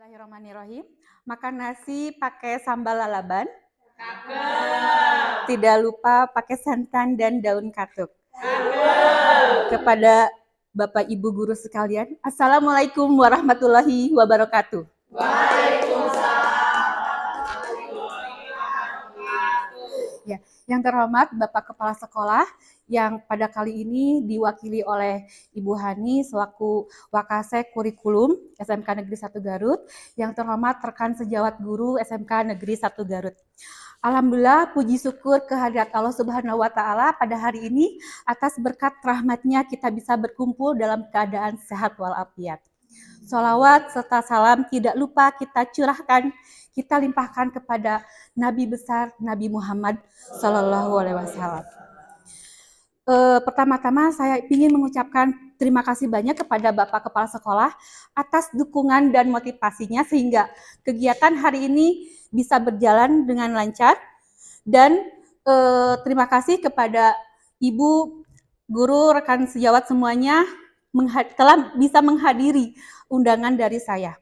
Bismillahirrahmanirrahim. Makan nasi pakai sambal lalaban. Cakep. Tidak lupa pakai santan dan daun katuk. Cakep. Kepada Bapak Ibu guru sekalian, Assalamualaikum warahmatullahi wabarakatuh. Ya, yang terhormat Bapak Kepala Sekolah yang pada kali ini diwakili oleh Ibu Hani selaku Wakasek Kurikulum SMK Negeri 1 Garut, yang terhormat rekan sejawat guru SMK Negeri 1 Garut. Alhamdulillah, puji syukur kehadirat Allah Subhanahu wa Ta'ala pada hari ini atas berkat rahmatnya kita bisa berkumpul dalam keadaan sehat walafiat. Sholawat serta salam tidak lupa kita curahkan, kita limpahkan kepada Nabi besar Nabi Muhammad Sallallahu Alaihi Wasallam. Pertama-tama saya ingin mengucapkan terima kasih banyak kepada Bapak Kepala Sekolah atas dukungan dan motivasinya sehingga kegiatan hari ini bisa berjalan dengan lancar, dan terima kasih kepada Ibu guru, rekan sejawat semuanya telah bisa menghadiri undangan dari saya.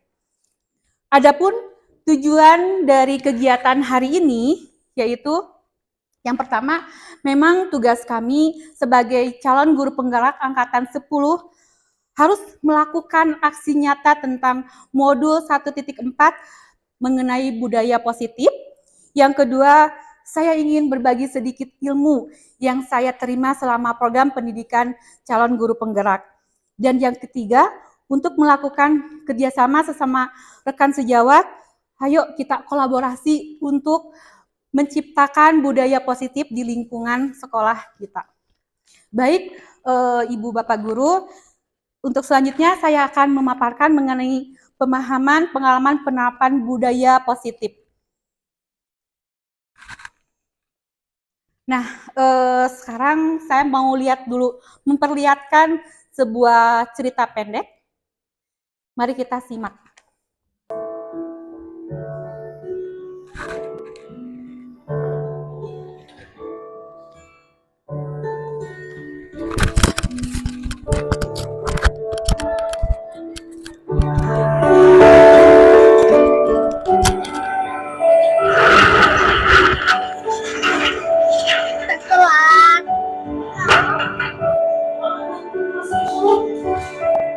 Adapun tujuan dari kegiatan hari ini yaitu yang pertama, memang tugas kami sebagai calon guru penggerak angkatan 10 harus melakukan aksi nyata tentang modul 1.4 mengenai budaya positif. Yang kedua, saya ingin berbagi sedikit ilmu yang saya terima selama program pendidikan calon guru penggerak. Dan yang ketiga, untuk melakukan kerjasama sesama rekan sejawat, ayo kita kolaborasi untuk menciptakan budaya positif di lingkungan sekolah kita. Baik, Ibu Bapak Guru, untuk selanjutnya saya akan memaparkan mengenai pemahaman pengalaman penerapan budaya positif. Nah, sekarang saya mau lihat dulu, memperlihatkan sebuah cerita pendek. Mari kita simak.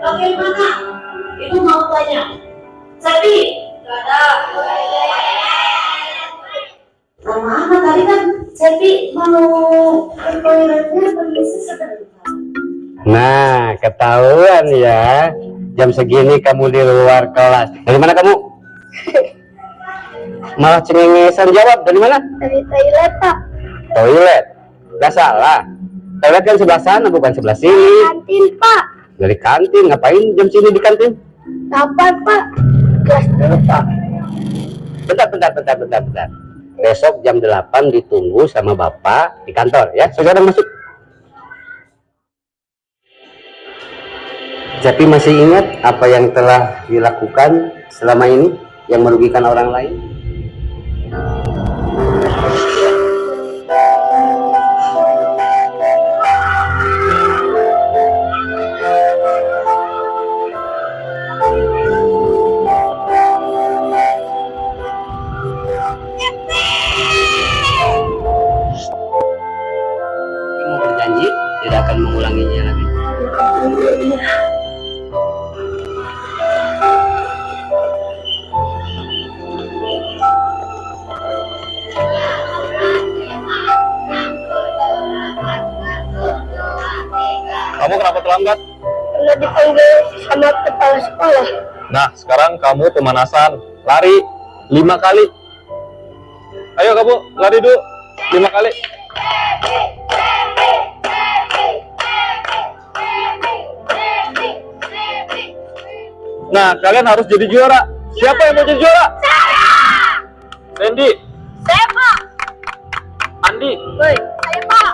Bagaimana? Itu mau tanya. Tapi nggak ada. Mana tadi kan Cepi mau ke toiletnya permisi sebentar. Nah, ketahuan ya. Jam segini kamu di luar kelas. Dari mana kamu? Malah cengengesan jawab. Dari mana? Dari toilet, Pak. Toilet. Gak salah. Toilet kan sebelah sana, bukan sebelah sini. Kantin, Pak. Dari kantin. Ngapain jam sini di kantin? Kapan, Pak? Kelas dulu, Pak. Bentar. Besok jam 8 ditunggu sama Bapak di kantor ya. Sekarang masuk. Cepi masih ingat apa yang telah dilakukan selama ini yang merugikan orang lain? Mau berjanji tidak akan mengulanginya lagi. Kamu kenapa terlambat? Udah dipanggil sama kepala sekolah. Nah, sekarang kamu pemanasan. Lari 5 kali. Ayo kamu, lari dulu 5 kali. Nah, kalian harus jadi juara. Siapa yang mau jadi juara? Saya! Randy. Saya, Pak. Andi. Woi, saya, Pak.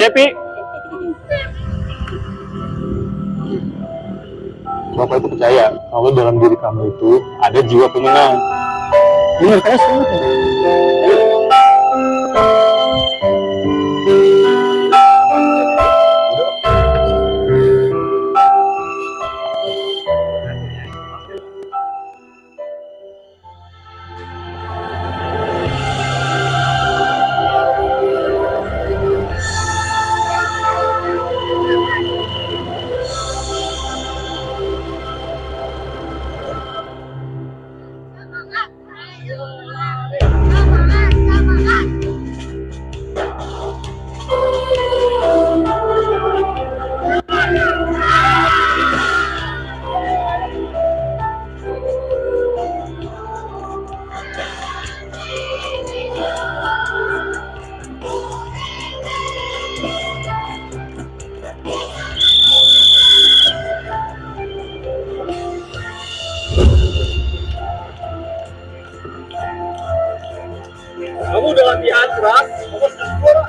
Cepi. Bapak itu percaya kalau dalam diri kamu itu ada jiwa pemenang. Benar kan? udah latihan keras, kamu harus juara.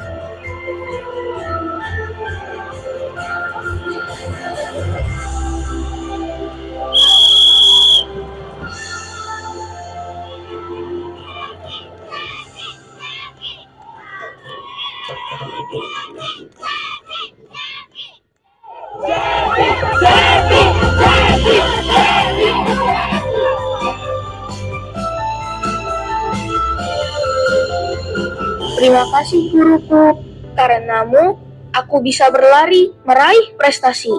Terima kasih guruku. Karenamu, aku bisa berlari meraih prestasi.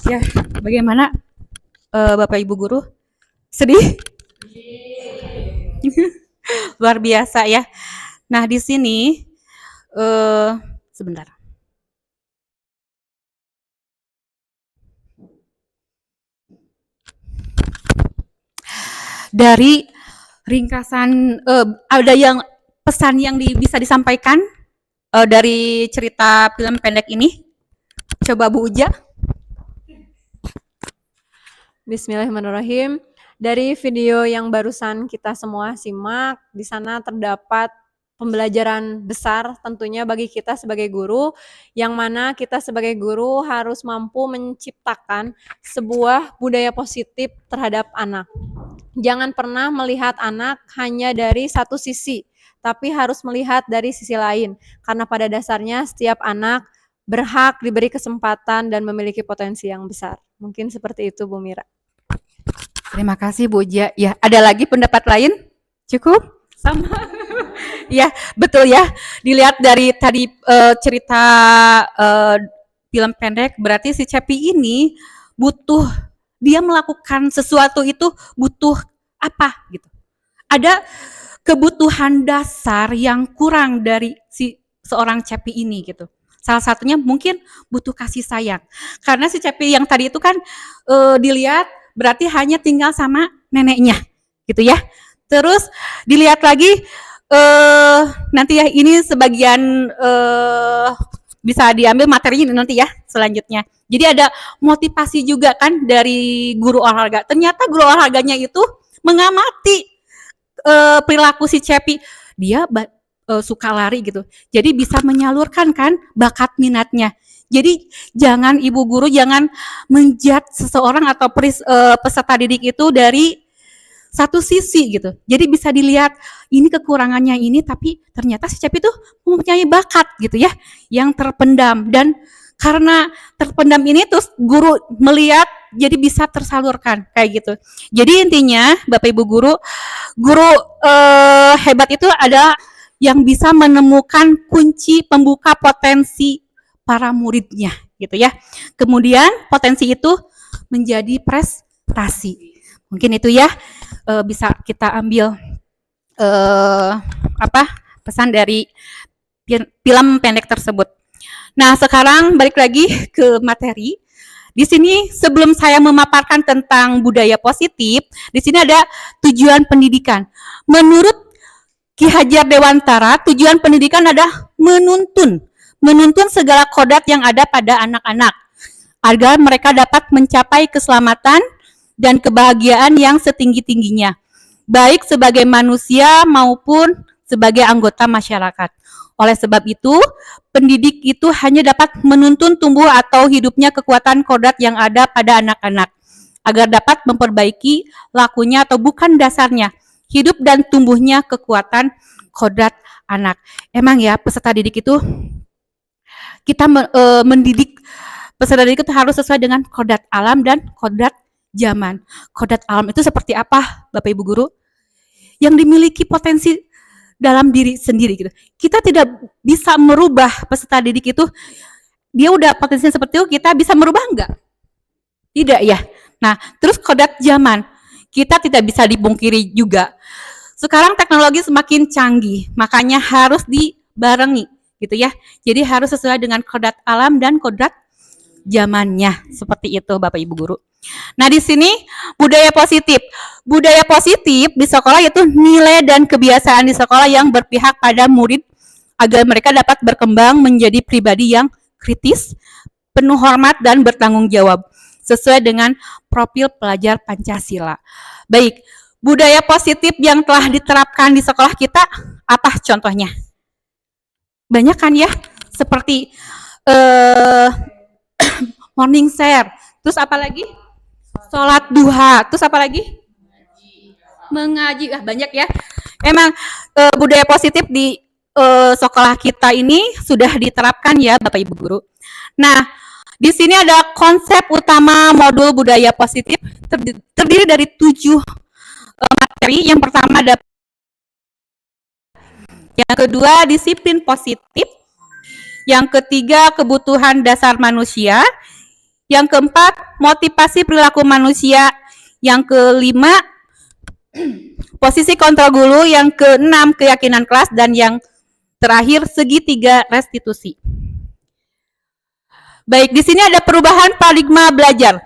Ya, bagaimana Bapak Ibu guru? Sedih? Luar biasa ya. Nah, di sini sebentar. Dari ringkasan ada yang pesan yang bisa disampaikan dari cerita film pendek ini? Coba Bu Uja. Bismillahirrahmanirrahim. Dari video yang barusan kita semua simak, di sana terdapat pembelajaran besar tentunya bagi kita sebagai guru, yang mana kita sebagai guru harus mampu menciptakan sebuah budaya positif terhadap anak. Jangan pernah melihat anak hanya dari satu sisi, tapi harus melihat dari sisi lain. Karena pada dasarnya setiap anak berhak diberi kesempatan dan memiliki potensi yang besar. Mungkin seperti itu, Bu Mira. Terima kasih Bu Uja. Ya, ada lagi pendapat lain? Cukup? Sama. Ya, betul ya. Dilihat dari tadi cerita film pendek, berarti si Cepi ini butuh, dia melakukan sesuatu itu butuh apa gitu. Ada kebutuhan dasar yang kurang dari si seorang Cepi ini gitu. Salah satunya mungkin butuh kasih sayang. Karena si Cepi yang tadi itu kan dilihat berarti hanya tinggal sama neneknya gitu ya. Terus dilihat lagi nanti ya, ini sebagian bisa diambil materinya nanti ya selanjutnya. Jadi ada motivasi juga kan dari guru olahraga. Ternyata guru olahraganya itu mengamati perilaku si Cepi. Dia suka lari gitu. Jadi bisa menyalurkan kan bakat minatnya. Jadi jangan ibu guru jangan menjudge seseorang atau peserta didik itu dari satu sisi gitu. Jadi bisa dilihat ini kekurangannya ini, tapi ternyata si Cepi itu mempunyai bakat gitu ya yang terpendam, dan karena terpendam ini terus guru melihat jadi bisa tersalurkan kayak gitu. Jadi intinya Bapak Ibu guru hebat itu ada yang bisa menemukan kunci pembuka potensi para muridnya gitu ya. Kemudian potensi itu menjadi prestasi. Mungkin itu ya bisa kita ambil pesan dari film pendek tersebut. Nah, sekarang balik lagi ke materi. Di sini sebelum saya memaparkan tentang budaya positif, di sini ada tujuan pendidikan. Menurut Ki Hajar Dewantara, tujuan pendidikan adalah menuntun segala kodrat yang ada pada anak-anak agar mereka dapat mencapai keselamatan dan kebahagiaan yang setinggi-tingginya, baik sebagai manusia maupun sebagai anggota masyarakat. Oleh sebab itu, pendidik itu hanya dapat menuntun tumbuh atau hidupnya kekuatan kodrat yang ada pada anak-anak agar dapat memperbaiki lakunya atau bukan dasarnya hidup dan tumbuhnya kekuatan kodrat anak. Emang ya peserta didik itu kita mendidik peserta didik itu harus sesuai dengan kodrat alam dan kodrat zaman. Kodrat alam itu seperti apa, Bapak Ibu guru? Yang dimiliki potensi dalam diri sendiri gitu. Kita tidak bisa merubah peserta didik itu. Dia udah potensinya seperti itu, kita bisa merubah enggak? Tidak ya. Nah, terus kodrat zaman kita tidak bisa dipungkiri juga. Sekarang teknologi semakin canggih, makanya harus dibarengi gitu ya. Jadi harus sesuai dengan kodrat alam dan kodrat zamannya. Seperti itu Bapak Ibu guru. Nah, di sini budaya positif. Budaya positif di sekolah yaitu nilai dan kebiasaan di sekolah yang berpihak pada murid agar mereka dapat berkembang menjadi pribadi yang kritis, penuh hormat dan bertanggung jawab sesuai dengan profil pelajar Pancasila. Baik, budaya positif yang telah diterapkan di sekolah kita, apa contohnya? Banyak kan ya, seperti morning share, terus apa lagi? Sholat duha, terus apa lagi? Mengaji, banyak ya. Emang budaya positif di sekolah kita ini sudah diterapkan ya Bapak Ibu Guru. Nah, di sini ada konsep utama modul budaya positif terdiri dari 7 materi. Yang pertama ada, yang kedua disiplin positif, yang ketiga kebutuhan dasar manusia, yang keempat motivasi perilaku manusia, yang kelima posisi kontrol guru, yang keenam keyakinan kelas, dan yang terakhir segitiga restitusi. Baik, di sini ada perubahan paradigma belajar.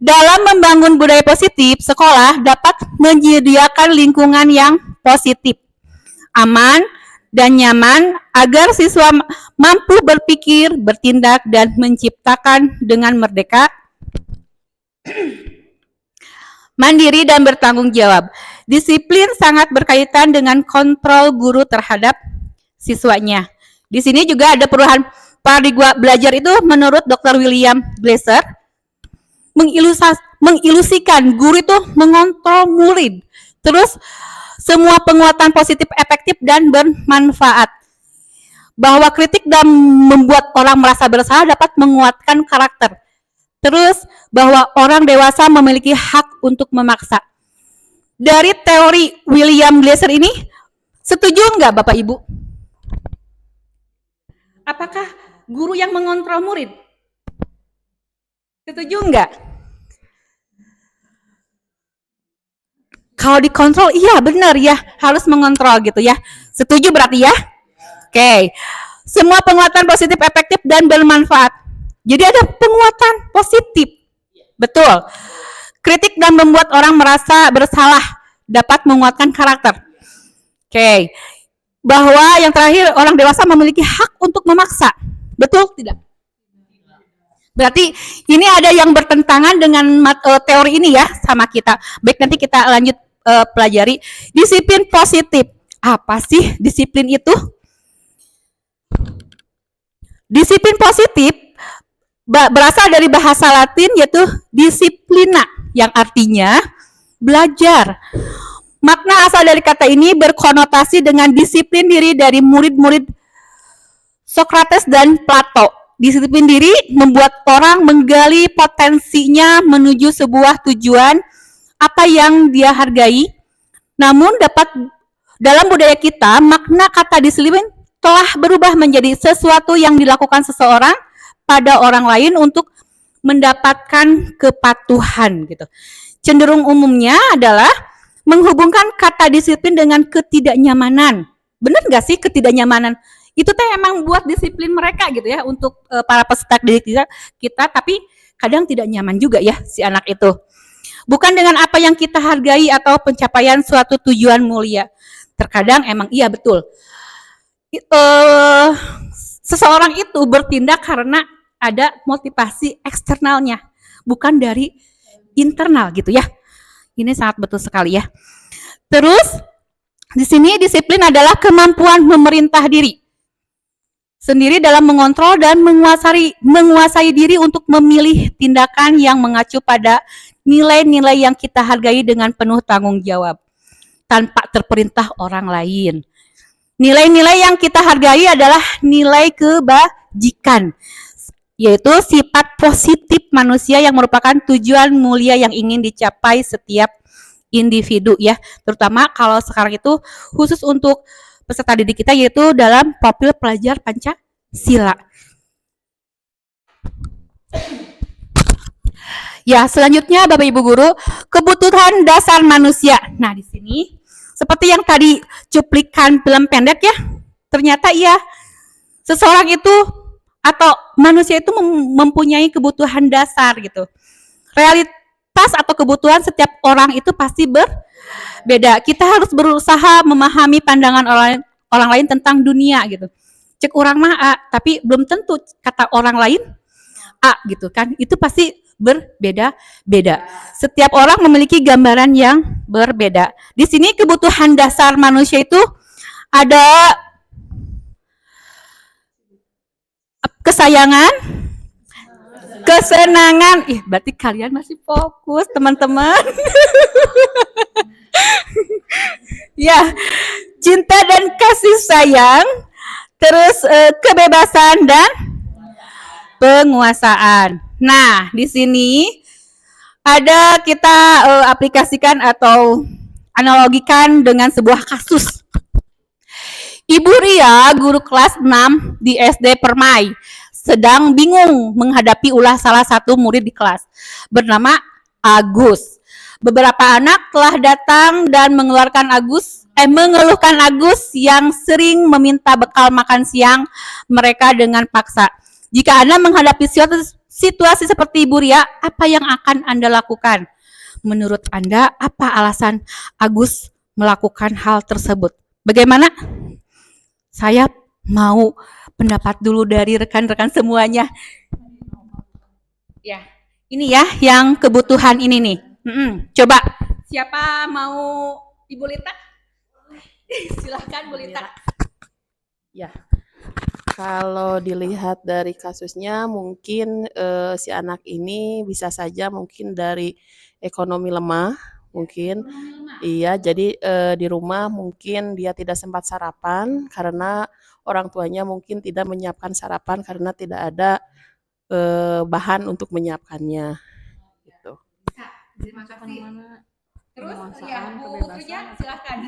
Dalam membangun budaya positif, sekolah dapat menyediakan lingkungan yang positif, aman, dan nyaman agar siswa mampu berpikir, bertindak, dan menciptakan dengan merdeka, mandiri, dan bertanggung jawab. Disiplin sangat berkaitan dengan kontrol guru terhadap siswanya. Di sini juga ada perubahan paradigma belajar itu menurut Dr. William Glasser mengilusikan guru itu mengontrol murid. Terus semua penguatan positif efektif dan bermanfaat. Bahwa kritik dan membuat orang merasa bersalah dapat menguatkan karakter. Terus bahwa orang dewasa memiliki hak untuk memaksa. Dari teori William Glasser ini, setuju nggak Bapak Ibu? Apakah guru yang mengontrol murid? Setuju nggak? Kalau dikontrol, iya benar ya, harus mengontrol gitu ya. Setuju berarti ya? Oke. Semua penguatan positif efektif dan bermanfaat. Jadi ada penguatan positif. Betul. Kritik dan membuat orang merasa bersalah dapat menguatkan karakter. Oke. Bahwa yang terakhir, orang dewasa memiliki hak untuk memaksa. Betul tidak? Berarti ini ada yang bertentangan dengan teori ini ya sama kita. Baik, nanti kita lanjut pelajari. Disiplin positif. Apa sih disiplin itu? Disiplin positif berasal dari bahasa Latin yaitu disiplina, yang artinya belajar. Makna asal dari kata ini berkonotasi dengan disiplin diri dari murid-murid Socrates dan Plato. Disiplin diri membuat orang menggali potensinya menuju sebuah tujuan apa yang dia hargai. Namun dalam budaya kita, makna kata disiplin telah berubah menjadi sesuatu yang dilakukan seseorang pada orang lain untuk mendapatkan kepatuhan gitu. Cenderung umumnya adalah menghubungkan kata disiplin dengan ketidaknyamanan. Benar nggak sih ketidaknyamanan? Itu teh emang buat disiplin mereka gitu ya untuk para peserta didik kita, tapi kadang tidak nyaman juga ya si anak itu. Bukan dengan apa yang kita hargai atau pencapaian suatu tujuan mulia. Terkadang emang iya betul. Seseorang itu bertindak karena ada motivasi eksternalnya, bukan dari internal gitu ya. Ini sangat betul sekali ya. Terus di sini disiplin adalah kemampuan memerintah diri sendiri dalam mengontrol dan menguasai diri untuk memilih tindakan yang mengacu pada nilai-nilai yang kita hargai dengan penuh tanggung jawab tanpa terperintah orang lain. Nilai-nilai yang kita hargai adalah nilai kebajikan, yaitu sifat positif manusia yang merupakan tujuan mulia yang ingin dicapai setiap individu ya. Terutama kalau sekarang itu khusus untuk peserta didik kita yaitu dalam profil pelajar Pancasila. Ya, selanjutnya Bapak Ibu Guru, kebutuhan dasar manusia. Nah, di sini seperti yang tadi cuplikan film pendek ya, ternyata iya seseorang itu atau manusia itu mempunyai kebutuhan dasar gitu. Realitas atau kebutuhan setiap orang itu pasti berbeda. Kita harus berusaha memahami pandangan orang lain tentang dunia gitu. Cek orang mah A, tapi belum tentu kata orang lain A gitu kan. Itu pasti berbeda-beda. Setiap orang memiliki gambaran yang berbeda. Di sini kebutuhan dasar manusia itu ada kesayangan, kesenangan. Berarti kalian masih fokus, teman-teman. Ya, cinta dan kasih sayang, terus kebebasan dan penguasaan. Nah, di sini ada kita aplikasikan atau analogikan dengan sebuah kasus. Ibu Ria, guru kelas 6 di SD Permai, sedang bingung menghadapi ulah salah satu murid di kelas bernama Agus. Beberapa anak telah datang dan mengeluhkan Agus yang sering meminta bekal makan siang mereka dengan paksa. Jika Anda menghadapi situasi seperti Ibu Ria, apa yang akan Anda lakukan? Menurut Anda, apa alasan Agus melakukan hal tersebut? Bagaimana? Saya mau pendapat dulu dari rekan-rekan semuanya. Ya, ini ya yang kebutuhan ini nih. Coba, siapa mau Ibu Lita? Silahkan Bu Lita. Ya, kalau dilihat dari kasusnya mungkin si anak ini bisa saja mungkin dari ekonomi lemah, mungkin. Iya, jadi di rumah mungkin dia tidak sempat sarapan karena orang tuanya mungkin tidak menyiapkan sarapan karena tidak ada bahan untuk menyiapkannya. Gitu. Terima kasih. Terus ya, Bu Putrinya silahkan.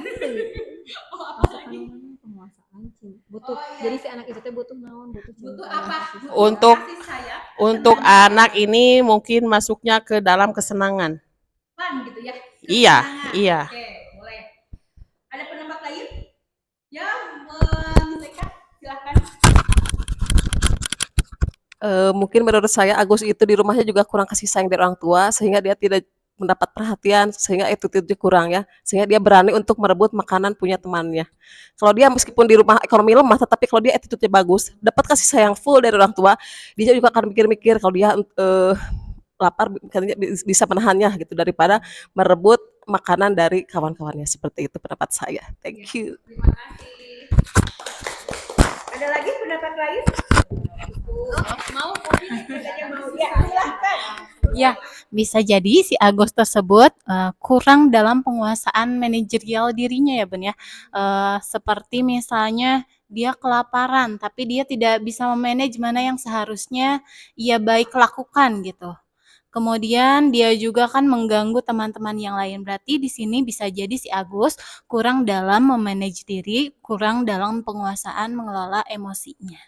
Oh, apa lagi? Penguasaan butuh. Jadi si anak itu teh butuh naon, Butuh apa? Untuk Kasih sayang, untuk anak ini mungkin masuknya ke dalam kesenangan. fun gitu ya. Iya, Kesenangan. iya. Oke, boleh. Ada pendapat lain? Ya, menyesuaikan, silahkan. Mungkin menurut saya Agus itu di rumahnya juga kurang kasih sayang dari orang tua sehingga dia tidak mendapat perhatian sehingga attitude-nya kurang ya, sehingga dia berani untuk merebut makanan punya temannya. Kalau dia meskipun di rumah ekonomi lemah tetapi kalau dia attitude-nya bagus, dapat kasih sayang full dari orang tua, dia juga akan mikir-mikir kalau dia lapar katanya bisa menahannya gitu daripada merebut makanan dari kawan-kawannya. Seperti itu pendapat saya. Thank you. Terima kasih. Ada lagi pendapat lain? Mau opini katanya mau. Ya, silahkan. Ya, bisa jadi si Agus tersebut kurang dalam penguasaan manajerial dirinya ya Bun ya. Seperti misalnya dia kelaparan tapi dia tidak bisa memanage mana yang seharusnya ia baik lakukan gitu. Kemudian dia juga kan mengganggu teman-teman yang lain. Berarti di sini bisa jadi si Agus kurang dalam memanage diri, kurang dalam penguasaan mengelola emosinya.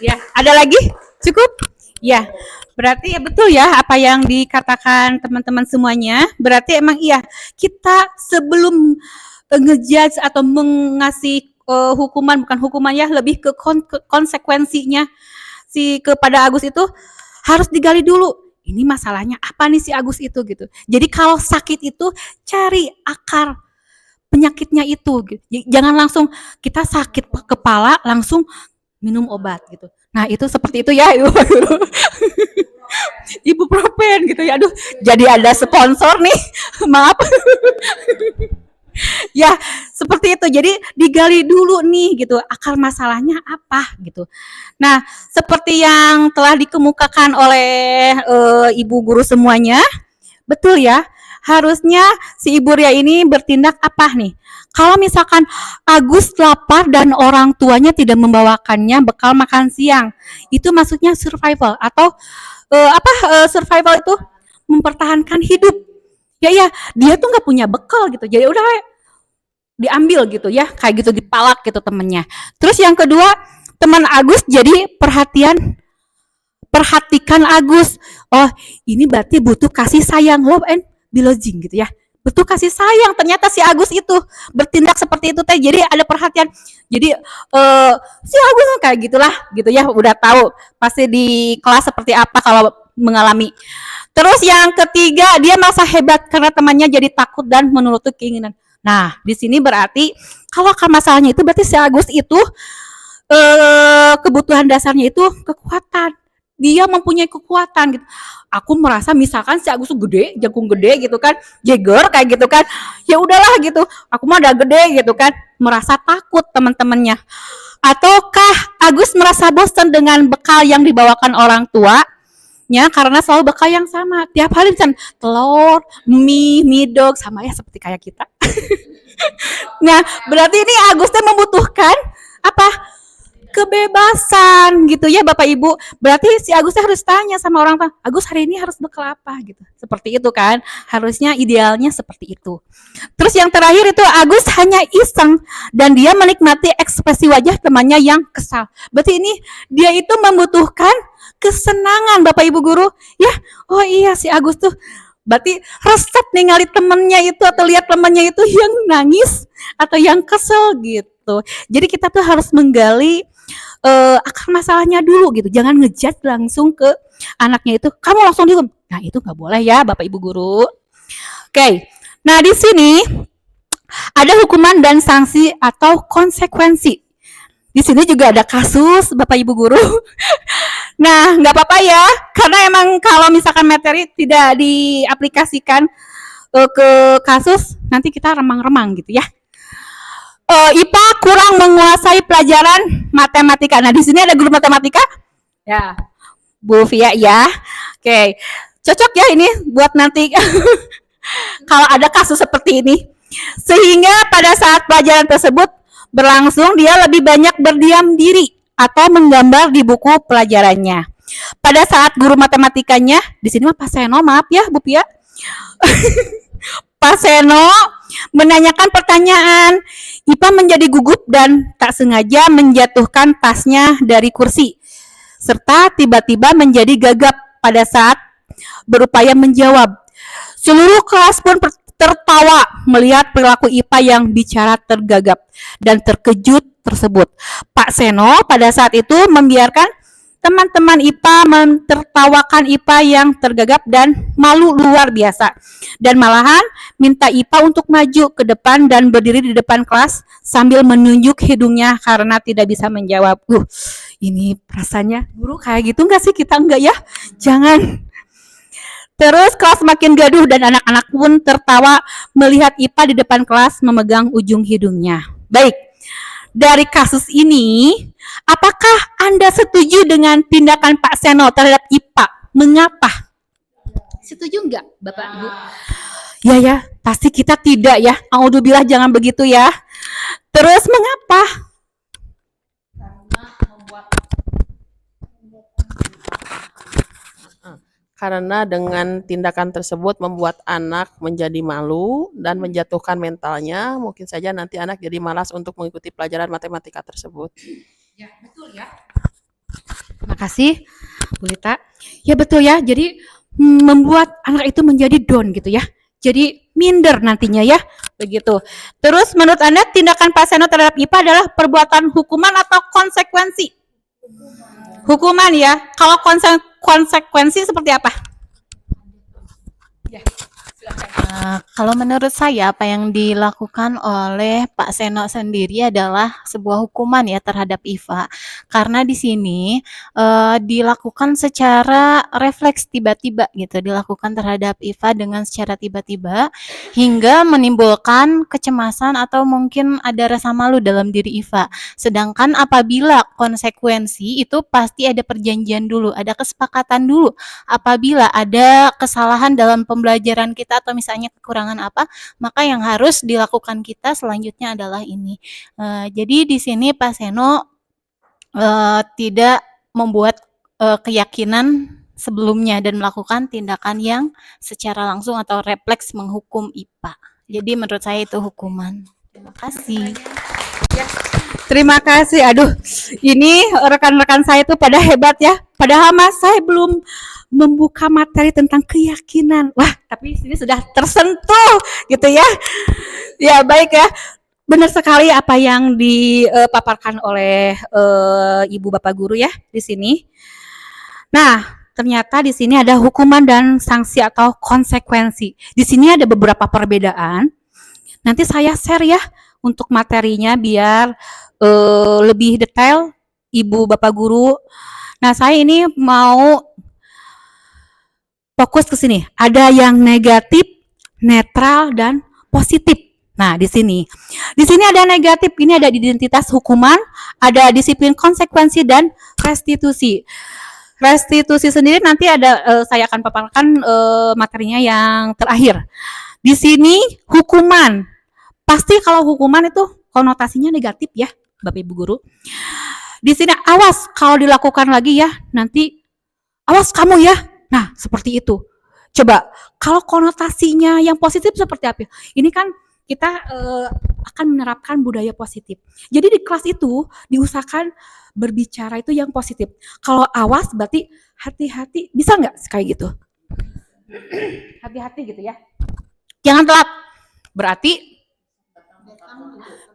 Ya, ada lagi? Cukup? Ya, berarti ya betul ya apa yang dikatakan teman-teman semuanya. Berarti emang iya, kita sebelum ngejudge atau mengasih hukuman, bukan hukuman ya, lebih ke konsekuensinya kepada Agus itu harus digali dulu. Ini masalahnya apa nih si Agus itu gitu. Jadi kalau sakit itu cari akar penyakitnya itu gitu. Jangan langsung kita sakit kepala langsung minum obat gitu. Nah, itu seperti itu ya. Ibuprofen gitu ya. Aduh, jadi ada sponsor nih. Maaf. Ya, seperti itu. Jadi digali dulu nih gitu, akar masalahnya apa gitu. Nah, seperti yang telah dikemukakan oleh Ibu guru semuanya, betul ya. Harusnya si Ibu Ria ini bertindak apa nih? Kalau misalkan Agus lapar dan orang tuanya tidak membawakannya bekal makan siang, itu maksudnya survival atau survival itu mempertahankan hidup. Ya, dia tuh nggak punya bekal gitu. Jadi udah diambil gitu ya, kayak gitu dipalak gitu temennya. Terus yang kedua, teman Agus jadi perhatikan Agus. Oh, ini berarti butuh kasih sayang, love and belonging gitu ya. Betul kasih sayang, ternyata si Agus itu bertindak seperti itu teh. Jadi ada perhatian. Jadi si Agus kayak gitulah gitu ya, udah tahu pasti di kelas seperti apa kalau mengalami. Terus yang ketiga, dia merasa hebat karena temannya jadi takut dan menuruti keinginan. Nah, di sini berarti kalau akar masalahnya itu berarti si Agus itu kebutuhan dasarnya itu kekuatan. dia mempunyai kekuatan gitu. Aku merasa misalkan si Agus tuh gede, jagung gede gitu kan, Jagger kayak gitu kan. Ya udahlah gitu. Aku mah udah gede gitu kan. Merasa takut teman-temannya. Ataukah Agus merasa bosan dengan bekal yang dibawakan orang tuanya karena selalu bekal yang sama. Tiap hari misalkan telur, mie dog sama ya seperti kayak kita. Nah, berarti ini Agus teh membutuhkan apa? Kebebasan gitu ya Bapak Ibu. Berarti si Agus harus tanya sama orang tua, Agus hari ini harus bekal apa gitu. Seperti itu kan. Harusnya idealnya seperti itu. Terus yang terakhir itu Agus hanya iseng dan dia menikmati ekspresi wajah temannya yang kesal. Berarti ini dia itu membutuhkan kesenangan Bapak Ibu guru. Ya, oh iya si Agus tuh berarti resep ningali temennya itu atau lihat temennya itu yang nangis atau yang kesel gitu. Jadi kita tuh harus menggali akar masalahnya dulu gitu. Jangan ngejudge langsung ke anaknya itu. Kamu langsung dihukum. Nah itu nggak boleh ya Bapak Ibu guru. Oke. Nah di sini ada hukuman dan sanksi atau konsekuensi. Di sini juga ada kasus Bapak Ibu guru. Nah nggak apa-apa ya. Karena emang kalau misalkan materi tidak diaplikasikan ke kasus, nanti kita remang-remang gitu ya. IPA kurang menguasai pelajaran matematika. Nah, di sini ada guru matematika? Ya. Bu Fia ya. Oke. Cocok ya ini buat nanti kalau ada kasus seperti ini. Sehingga pada saat pelajaran tersebut berlangsung dia lebih banyak berdiam diri atau menggambar di buku pelajarannya. Pada saat guru matematikanya, di sini mah Pak Seno, maaf ya Bu Fia. Pak Seno menanyakan pertanyaan. IPA menjadi gugup dan tak sengaja menjatuhkan tasnya dari kursi. Serta tiba-tiba menjadi gagap pada saat berupaya menjawab. Seluruh kelas pun tertawa melihat perilaku IPA yang bicara tergagap dan terkejut tersebut. Pak Seno pada saat itu membiarkan teman-teman IPA mentertawakan IPA yang tergagap dan malu luar biasa. Dan malahan minta IPA untuk maju ke depan dan berdiri di depan kelas sambil menunjuk hidungnya karena tidak bisa menjawab. Ini rasanya guru kayak gitu nggak sih? Kita enggak ya? Jangan. Terus kelas makin gaduh dan anak-anak pun tertawa melihat IPA di depan kelas memegang ujung hidungnya. Baik. Dari kasus ini, apakah Anda setuju dengan tindakan Pak Seno terhadap IPA? Mengapa? Setuju enggak, Bapak Ibu? Ya, pasti kita tidak ya. Audzubillah jangan begitu ya. Terus mengapa? Karena dengan tindakan tersebut membuat anak menjadi malu dan menjatuhkan mentalnya, mungkin saja nanti anak jadi malas untuk mengikuti pelajaran matematika tersebut. Ya, betul ya. Terima kasih, Bu Lita. Ya betul ya, jadi membuat anak itu menjadi down gitu ya. Jadi minder nantinya ya, begitu. Terus menurut Anda tindakan Pak Seno terhadap IPA adalah perbuatan hukuman atau konsekuensi? Hukuman ya. Kalau konsekuensi seperti apa? Ya, Kalau menurut saya apa yang dilakukan oleh Pak Seno sendiri adalah sebuah hukuman ya terhadap IVA. Karena di sini dilakukan secara refleks tiba-tiba gitu, dilakukan terhadap IVA dengan secara tiba-tiba hingga menimbulkan kecemasan atau mungkin ada rasa malu dalam diri IVA. Sedangkan apabila konsekuensi itu pasti ada perjanjian dulu, ada kesepakatan dulu. Apabila ada kesalahan dalam pembelajaran kita atau misalnya kekurangan apa, maka yang harus dilakukan kita selanjutnya adalah ini. Jadi di sini Pak Seno tidak membuat keyakinan sebelumnya dan melakukan tindakan yang secara langsung atau refleks menghukum IPA. Jadi menurut saya itu hukuman. Terima kasih. Terima kasih. Aduh, ini rekan-rekan saya itu pada hebat ya. Padahal Mas saya belum membuka materi tentang keyakinan. Wah, tapi sini sudah tersentuh gitu ya. Ya, baik ya. Benar sekali apa yang dipaparkan oleh Ibu Bapak Guru ya di sini. Nah, ternyata di sini ada hukuman dan sanksi atau konsekuensi. Di sini ada beberapa perbedaan. Nanti saya share ya untuk materinya biar lebih detail Ibu Bapak Guru Nah, saya ini mau fokus ke sini. Ada yang negatif, netral, dan positif. Nah, di sini. Di sini ada negatif, ini ada identitas hukuman, ada disiplin konsekuensi, dan restitusi. Restitusi sendiri nanti ada saya akan paparkan materinya yang terakhir. Di sini hukuman. Pasti kalau hukuman itu konotasinya negatif ya, Bapak Ibu guru. Di sini awas kalau dilakukan lagi ya, nanti awas kamu ya. Nah, seperti itu. Coba kalau konotasinya yang positif seperti apa? Ini kan kita akan menerapkan budaya positif. Jadi di kelas itu diusahakan berbicara itu yang positif. Kalau awas berarti hati-hati, bisa nggak kayak gitu? Hati-hati gitu ya. Jangan telat. Berarti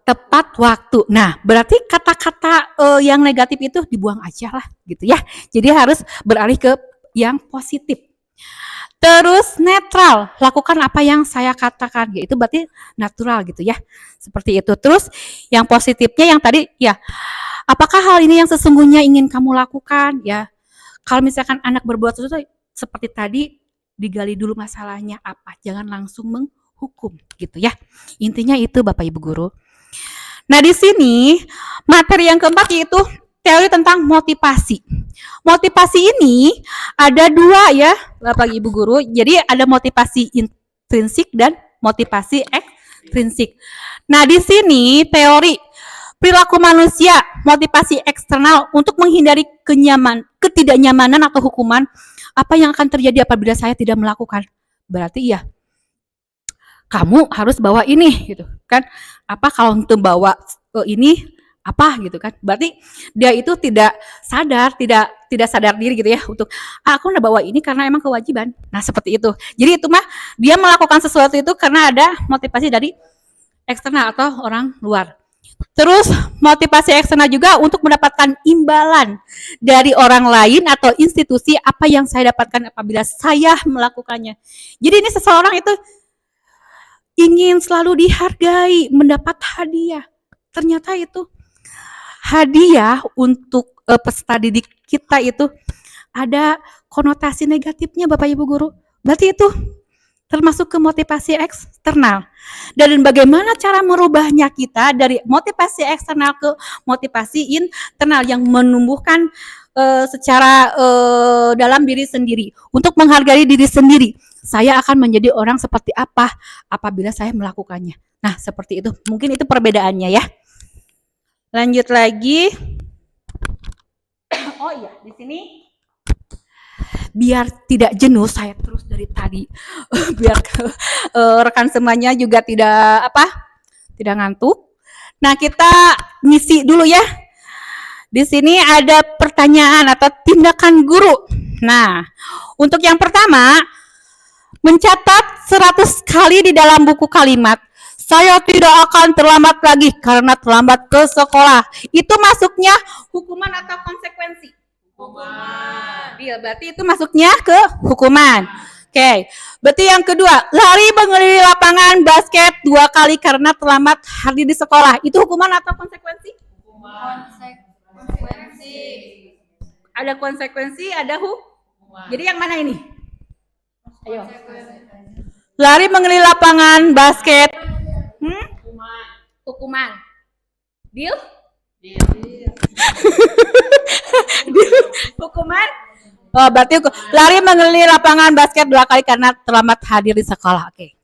tepat waktu. Nah, berarti kata-kata yang negatif itu dibuang aja lah gitu ya. Jadi harus beralih ke yang positif. Terus netral, lakukan apa yang saya katakan, yaitu berarti natural gitu ya. Seperti itu. Terus yang positifnya yang tadi ya, apakah hal ini yang sesungguhnya ingin kamu lakukan ya? Kalau misalkan anak berbuat sesuatu seperti tadi, digali dulu masalahnya apa, jangan langsung menghukum gitu ya. Intinya itu Bapak Ibu guru. Nah, di sini materi yang keempat yaitu teori tentang motivasi. Motivasi ini ada dua ya, Bapak Ibu guru. Jadi ada motivasi intrinsik dan motivasi ekstrinsik. Nah, di sini teori perilaku manusia, motivasi eksternal untuk menghindari ketidaknyamanan atau hukuman. Apa yang akan terjadi apabila saya tidak melakukan? Berarti ya, kamu harus bawa ini gitu kan. Apa kalau untuk bawa ini apa gitu kan, berarti dia itu tidak sadar diri gitu ya untuk aku udah bawa ini karena emang kewajiban. Nah, seperti itu. Jadi itu mah dia melakukan sesuatu itu karena ada motivasi dari eksternal atau orang luar. Terus motivasi eksternal juga untuk mendapatkan imbalan dari orang lain atau institusi apa yang saya dapatkan apabila saya melakukannya. Jadi ini seseorang itu ingin selalu dihargai, mendapat hadiah. Ternyata itu hadiah untuk peserta didik kita itu ada konotasi negatifnya Bapak Ibu guru. Berarti itu termasuk ke motivasi eksternal. Dan bagaimana cara merubahnya kita dari motivasi eksternal ke motivasi internal yang menumbuhkan secara dalam diri sendiri. Untuk menghargai diri sendiri. Saya akan menjadi orang seperti apa apabila saya melakukannya. Nah, seperti itu. Mungkin itu perbedaannya ya. Lanjut lagi. Oh iya, di sini biar tidak jenuh saya terus dari tadi. Biar rekan semuanya juga tidak ngantuk. Nah, kita ngisi dulu ya. Di sini ada pertanyaan atau tindakan guru. Nah, untuk yang pertama, mencatat 100 kali di dalam buku kalimat saya tidak akan terlambat lagi karena terlambat ke sekolah. Itu masuknya hukuman atau konsekuensi? Hukuman. Iya, berarti itu masuknya ke hukuman. Oke. Berarti yang kedua, lari mengelilingi lapangan basket 2 kali karena terlambat hadir di sekolah. Itu hukuman atau konsekuensi? Hukuman. Konsekuensi. Ada konsekuensi, ada hukuman. Jadi yang mana ini? Ayo. Lari mengelilingi lapangan basket. Hukuman. Deal? Deal. Hukuman? Oh, berarti lari mengelilingi lapangan basket 2 kali karena terlambat hadir di sekolah. Oke.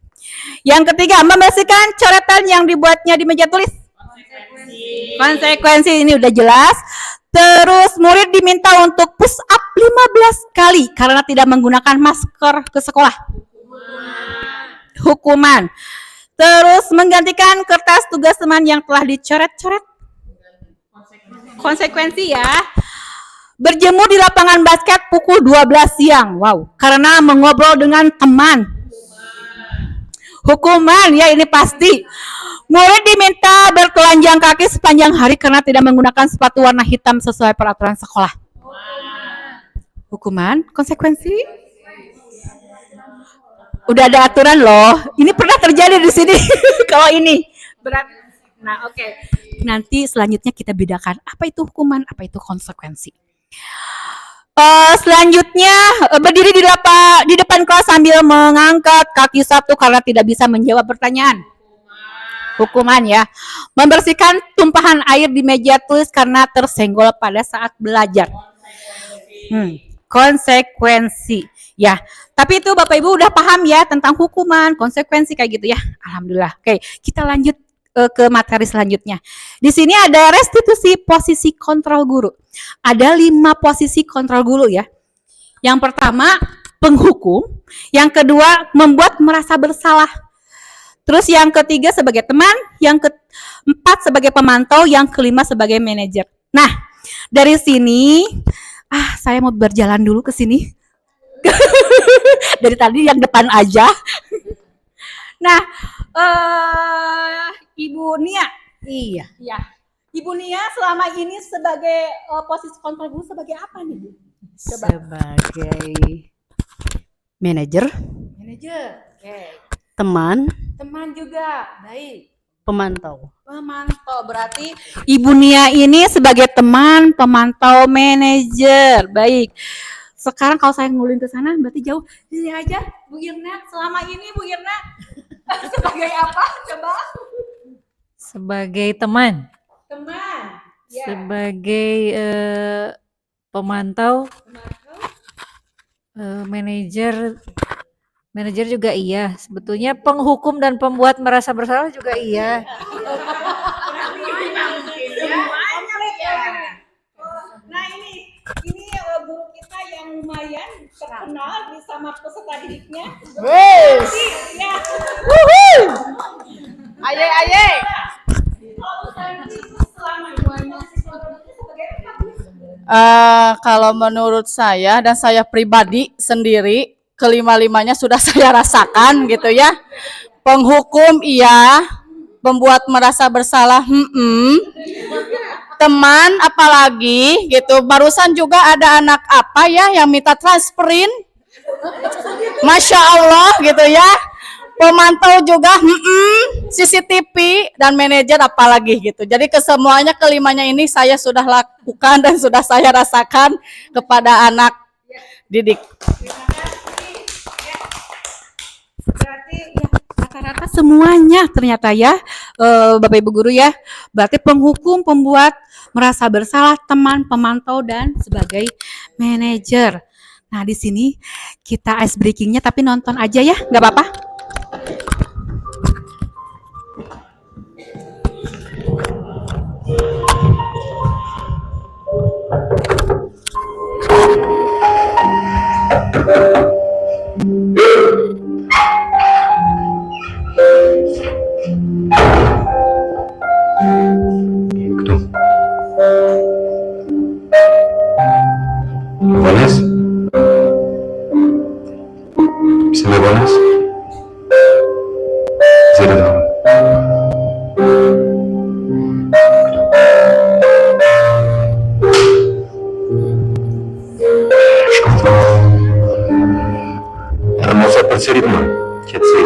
Yang ketiga, membersihkan coretan yang dibuatnya di meja tulis. Konsekuensi ini udah jelas. Terus murid diminta untuk push up 15 kali karena tidak menggunakan masker ke sekolah. Hukuman. Terus menggantikan kertas tugas teman yang telah dicoret-coret. Konsekuensi ya. Berjemur di lapangan basket pukul 12 siang. Wow, karena mengobrol dengan teman. Hukuman ya, ini pasti. Murid diminta bertelanjang kaki sepanjang hari karena tidak menggunakan sepatu warna hitam sesuai peraturan sekolah. Hukuman, konsekuensi. Udah ada aturan loh. Ini pernah terjadi di sini. Kalau ini berat. Nah, oke. Nanti selanjutnya kita bedakan apa itu hukuman, apa itu konsekuensi. Selanjutnya berdiri di depan kelas sambil mengangkat kaki satu karena tidak bisa menjawab pertanyaan. Hukuman ya. Membersihkan tumpahan air di meja tulis karena tersenggol pada saat belajar. Konsekuensi. Ya, tapi itu Bapak Ibu udah paham ya tentang hukuman, konsekuensi kayak gitu ya. Alhamdulillah. Oke, kita lanjut ke materi selanjutnya. Di sini ada restitusi posisi kontrol guru. Ada 5 posisi kontrol guru ya. Yang pertama, penghukum. Yang kedua, membuat merasa bersalah. Terus yang ketiga sebagai teman, yang keempat sebagai pemantau, yang kelima sebagai manajer. Nah, dari sini, saya mau berjalan dulu ke sini. Dari tadi yang depan aja. Nah, Ibu Nia. Iya. Ibu Nia selama ini sebagai posisi kontrol guru sebagai apa nih, Bu? Coba. Sebagai manajer, Oke. teman, Teman juga. Baik. pemantau. Pemantau berarti Ibu Nia ini sebagai teman, pemantau, manajer. Baik. Sekarang kalau saya ngulin ke sana berarti jauh. Di sini aja, Bu Irna. Selama ini Bu Irna sebagai apa? Coba. Sebagai teman, Teman. Ya. sebagai pemantau, manajer juga iya. Sebetulnya penghukum dan pembuat merasa bersalah juga iya. Nah ini guru kita yang lumayan terkenal bersama peserta didiknya. Ya. Aye. Kalau menurut saya dan saya pribadi sendiri, kelima-limanya sudah saya rasakan gitu ya. Penghukum iya, membuat merasa bersalah, teman apalagi gitu. Barusan juga ada anak apa ya yang minta transferin, Masya Allah gitu ya. Pemantau juga, CCTV dan manajer apalagi gitu. Jadi kesemuanya kelimanya ini saya sudah lakukan dan sudah saya rasakan kepada anak didik. Berarti ya rata-rata semuanya ternyata ya Bapak Ibu guru ya. Berarti penghukum, pembuat merasa bersalah, teman, pemantau dan sebagai manajer. Nah di sini kita ice breakingnya tapi nonton aja ya, nggak apa-apa. Bonas? Bisa nggak Bonas? Bisa datang. Hermosa percerima, Cetsi.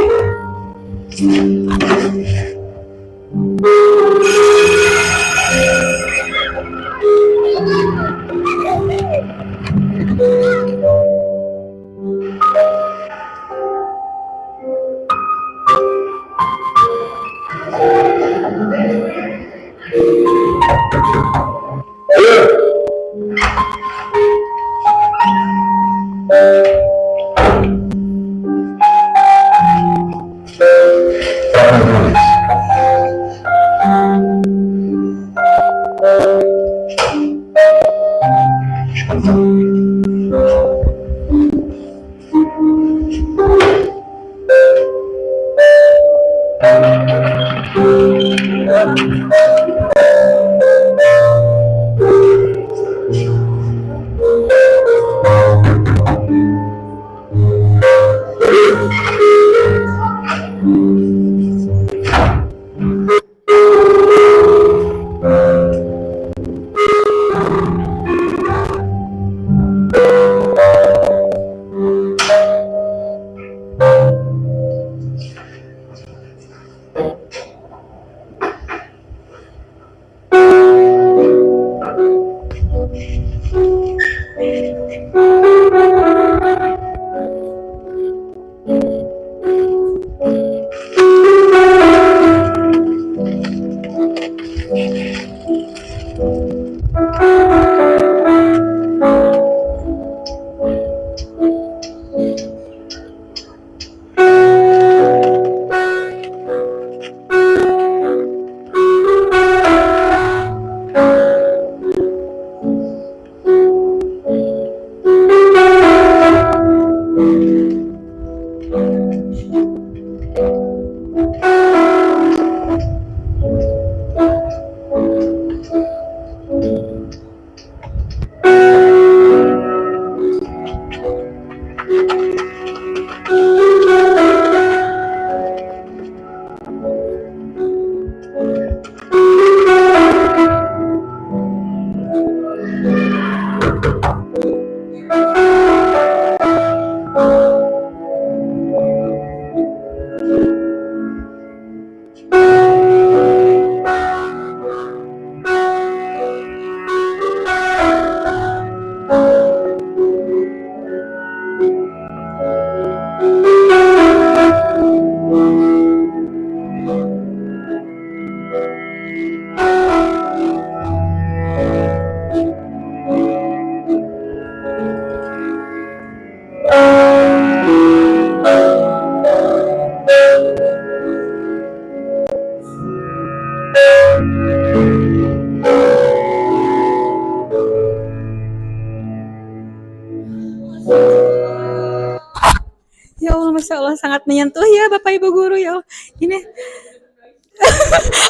Ya Allah, Masya Allah, sangat menyentuh ya Bapak Ibu Guru ya Allah. Ini,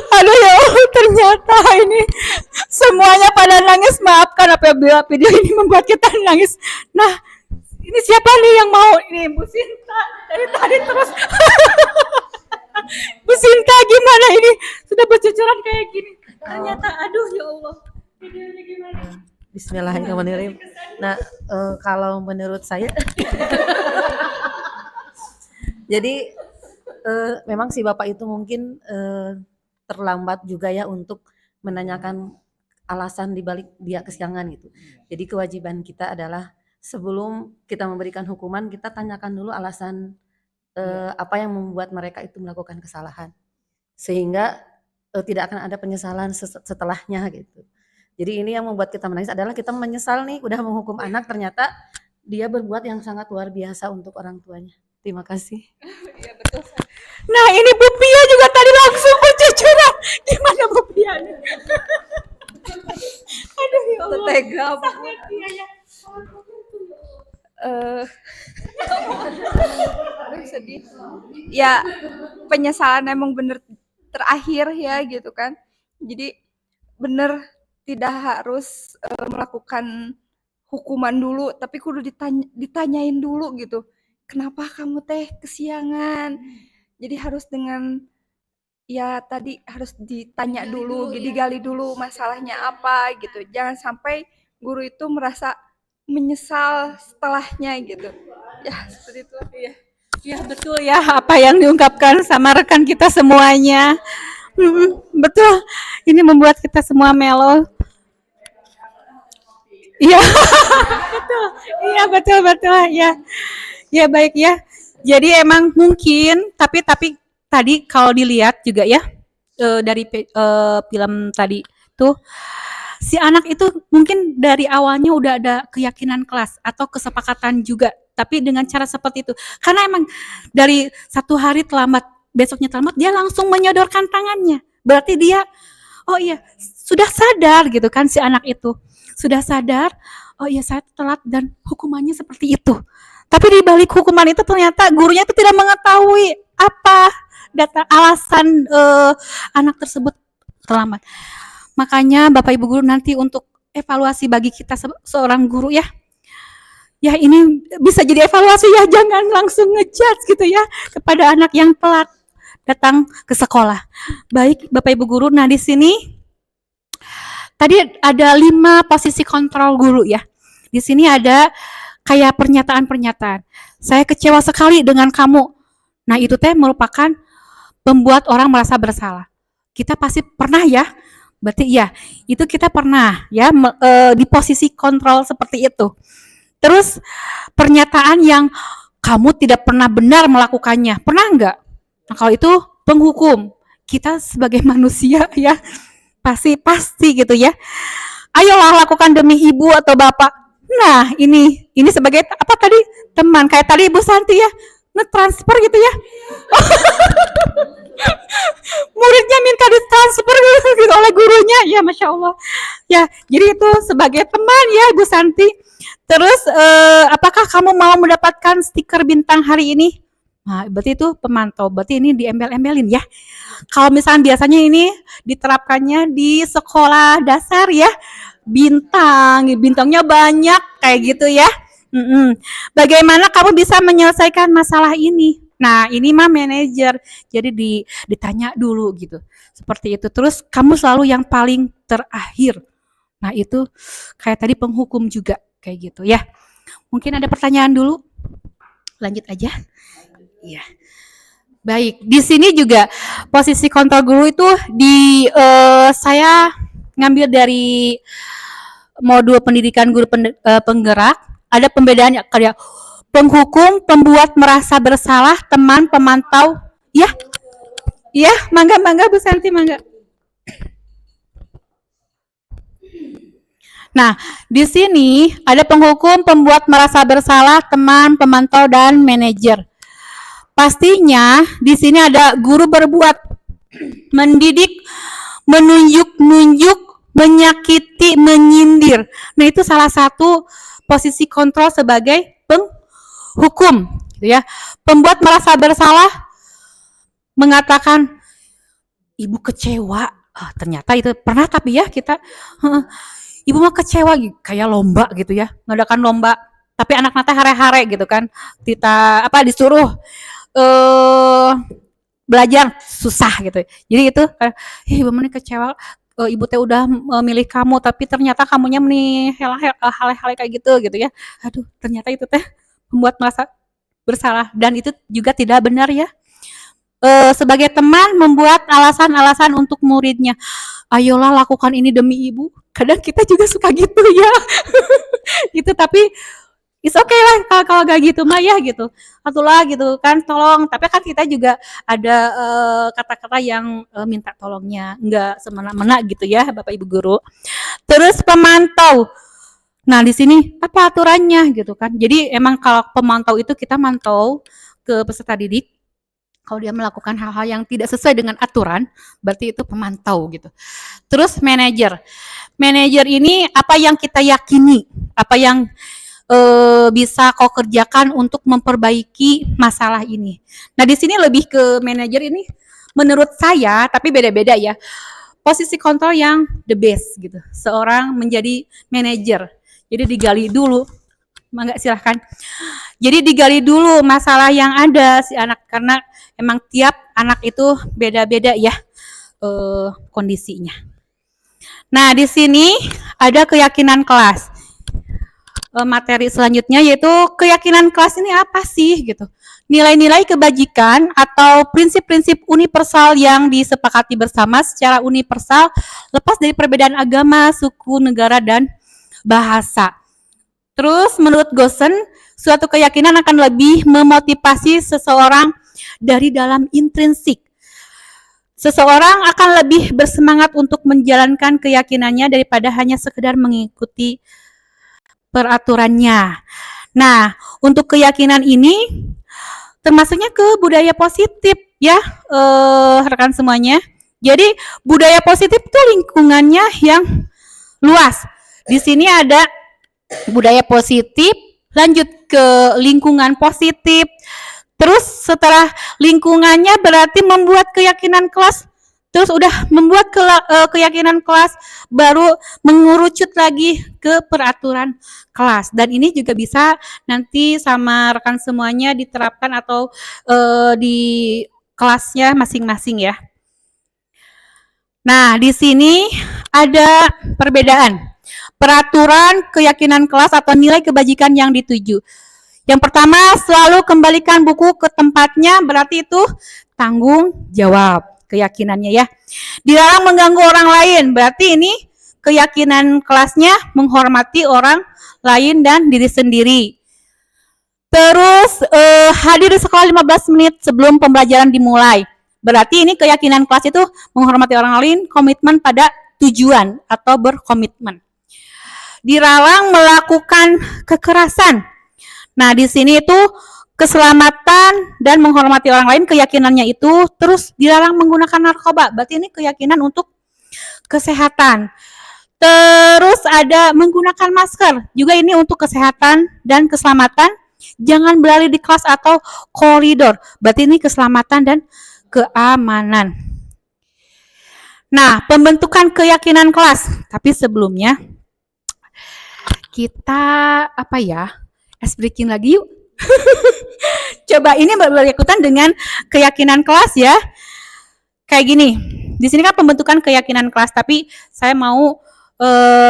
aduh ya Allah, ternyata ini semuanya pada nangis. Maafkan apabila video ini membuat kita nangis. Nah, ini siapa nih yang mau? Ini Bu Sinta, dari tadi terus. Bu Sinta, gimana ini? Sudah bercucuran kayak gini. Ternyata, aduh ya Allah. Videonya gimana? Bismillahirrahmanirrahim. Nah, kalau menurut saya, jadi memang si bapak itu mungkin terlambat juga ya untuk menanyakan alasan dibalik dia kesiangan gitu. Jadi kewajiban kita adalah sebelum kita memberikan hukuman, kita tanyakan dulu alasan apa yang membuat mereka itu melakukan kesalahan, sehingga tidak akan ada penyesalan setelahnya gitu. Jadi ini yang membuat kita menangis adalah kita menyesal nih udah menghukum anak, ternyata dia berbuat yang sangat luar biasa untuk orang tuanya. Terima kasih. Iya betul. Nah ini Bu Pia juga tadi langsung bercucuran. Gimana Bu Pia nih? Aduh ya Allah. Tega. Sangat iya ya. Sedih. Ya penyesalan emang bener terakhir ya gitu kan. Jadi bener tidak harus melakukan hukuman dulu, tapi kudu ditanyain dulu gitu. Kenapa kamu teh kesiangan? Jadi harus dengan ya tadi harus ditanya dulu, digali dulu masalahnya apa gitu. Jangan sampai guru itu merasa menyesal setelahnya gitu. Ya seperti itu. Iya. Ya betul ya apa yang diungkapkan sama rekan kita semuanya. Betul. Ini membuat kita semua melo. Iya. Betul. Iya betul ya. Ya baik ya. Jadi emang mungkin tapi tadi kalau dilihat juga ya dari film tadi tuh si anak itu mungkin dari awalnya udah ada keyakinan kelas atau kesepakatan juga, tapi dengan cara seperti itu. Karena emang dari satu hari terlambat, besoknya terlambat, dia langsung menyodorkan tangannya. Berarti dia, oh iya, sudah sadar gitu kan si anak itu. Sudah sadar, oh iya saya telat dan hukumannya seperti itu. Tapi di balik hukuman itu ternyata gurunya itu tidak mengetahui apa alasan anak tersebut terlambat. Makanya Bapak Ibu Guru nanti untuk evaluasi bagi kita seorang guru ya. Ya ini bisa jadi evaluasi ya, jangan langsung ngejudge gitu ya kepada anak yang telat datang ke sekolah. Baik Bapak Ibu Guru, nah di sini tadi ada 5 posisi kontrol guru ya. Di sini ada kayak pernyataan-pernyataan. Saya kecewa sekali dengan kamu. Nah itu teh merupakan membuat orang merasa bersalah. Kita pasti pernah ya. Berarti ya, itu kita pernah ya di posisi kontrol seperti itu. Terus pernyataan yang kamu tidak pernah benar melakukannya. Pernah enggak? Nah, kalau itu penghukum. Kita sebagai manusia ya pasti gitu ya. Ayolah lakukan demi ibu atau bapak. Nah, ini sebagai apa tadi? Teman. Kayak tadi Ibu Santi ya, nge-transfer gitu ya. Muridnya minta ditransfer gitu oleh gurunya. Ya, Masya Allah. Ya, jadi itu sebagai teman ya Bu Santi. Terus apakah kamu mau mendapatkan stiker bintang hari ini? Nah, berarti itu pemantau. Berarti ini diembel-embelin ya. Kalau misalnya biasanya ini diterapkannya di sekolah dasar ya. Bintangnya banyak kayak gitu ya. Bagaimana kamu bisa menyelesaikan masalah ini? Nah, ini mah manajer. Jadi ditanya dulu gitu. Seperti itu. Terus kamu selalu yang paling terakhir. Nah, itu kayak tadi penghukum juga kayak gitu ya. Mungkin ada pertanyaan dulu. Lanjut aja. Iya. Baik, di sini juga posisi kontrol guru itu saya ngambil dari modul pendidikan guru penggerak. Ada pembedaannya kayak penghukum, pembuat merasa bersalah, teman, pemantau. Ya, ya, mangga Bu Santi, mangga. Nah, di sini ada penghukum, pembuat merasa bersalah, teman, pemantau, dan manajer. Pastinya di sini ada guru berbuat, mendidik, menunjuk-nunjuk, menyakiti, menyindir. Nah, itu salah satu posisi kontrol sebagai penghukum, gitu ya. Pembuat merasa bersalah, mengatakan ibu kecewa. Ternyata itu pernah tapi ya kita ibu mah kecewa kayak lomba gitu ya, ngadakan lomba tapi anak nate hare-hare gitu kan, kita disuruh belajar susah gitu. Jadi itu ibu meni kecewa, ibu teh udah milih kamu tapi ternyata kamunya meni hal-hal kayak gitu ya. Aduh, ternyata itu teh membuat merasa bersalah dan itu juga tidak benar ya. Sebagai teman membuat alasan-alasan untuk muridnya. Ayolah lakukan ini demi ibu. Kadang kita juga suka gitu ya. Gitu tapi it's okay lah kalau gak gitu mah ya gitu. Atulah gitu kan tolong. Tapi kan kita juga ada kata-kata yang minta tolongnya. Enggak semena-mena gitu ya Bapak Ibu Guru. Terus pemantau. Nah di sini apa aturannya gitu kan. Jadi emang kalau pemantau itu kita mantau ke peserta didik. Kalau dia melakukan hal-hal yang tidak sesuai dengan aturan, berarti itu pemantau gitu. Terus manajer. Manajer ini apa yang kita yakini, apa yang bisa kau kerjakan untuk memperbaiki masalah ini. Nah, di sini lebih ke manajer ini menurut saya, tapi beda-beda ya. Posisi kontrol yang the best gitu. Seorang menjadi manajer. Jadi digali dulu. Mangga silahkan. Jadi digali dulu masalah yang ada si anak karena emang tiap anak itu beda-beda ya kondisinya. Nah, di sini ada keyakinan kelas. Materi selanjutnya yaitu keyakinan kelas ini apa sih gitu. Nilai-nilai kebajikan atau prinsip-prinsip universal yang disepakati bersama secara universal lepas dari perbedaan agama, suku, negara, dan bahasa. Terus menurut Gosen, suatu keyakinan akan lebih memotivasi seseorang dari dalam intrinsik. Seseorang akan lebih bersemangat untuk menjalankan keyakinannya daripada hanya sekedar mengikuti peraturannya. Nah, untuk keyakinan ini termasuknya ke budaya positif ya, rekan semuanya. Jadi budaya positif itu lingkungannya yang luas. Di sini ada budaya positif, lanjut ke lingkungan positif. Terus setelah lingkungannya berarti membuat keyakinan kelas. Terus udah membuat keyakinan kelas, baru mengerucut lagi ke peraturan kelas. Dan ini juga bisa nanti sama rekan semuanya diterapkan atau di kelasnya masing-masing ya. Nah, di sini ada perbedaan. Peraturan, keyakinan kelas atau nilai kebajikan yang dituju. Yang pertama, selalu kembalikan buku ke tempatnya, berarti itu tanggung jawab keyakinannya ya. Dilarang mengganggu orang lain, berarti ini keyakinan kelasnya menghormati orang lain dan diri sendiri. Terus hadir di sekolah 15 menit sebelum pembelajaran dimulai. Berarti ini keyakinan kelas itu menghormati orang lain, komitmen pada tujuan atau berkomitmen. Dilarang melakukan kekerasan. Nah, di sini itu keselamatan dan menghormati orang lain, keyakinannya itu. Terus dilarang menggunakan narkoba. Berarti ini keyakinan untuk kesehatan. Terus ada menggunakan masker. Juga ini untuk kesehatan dan keselamatan. Jangan berlari di kelas atau koridor. Berarti ini keselamatan dan keamanan. Nah, pembentukan keyakinan kelas. Tapi sebelumnya kita ice breaking lagi yuk. Coba ini berikutan dengan keyakinan kelas ya. Kayak gini. Di sini kan pembentukan keyakinan kelas, tapi saya mau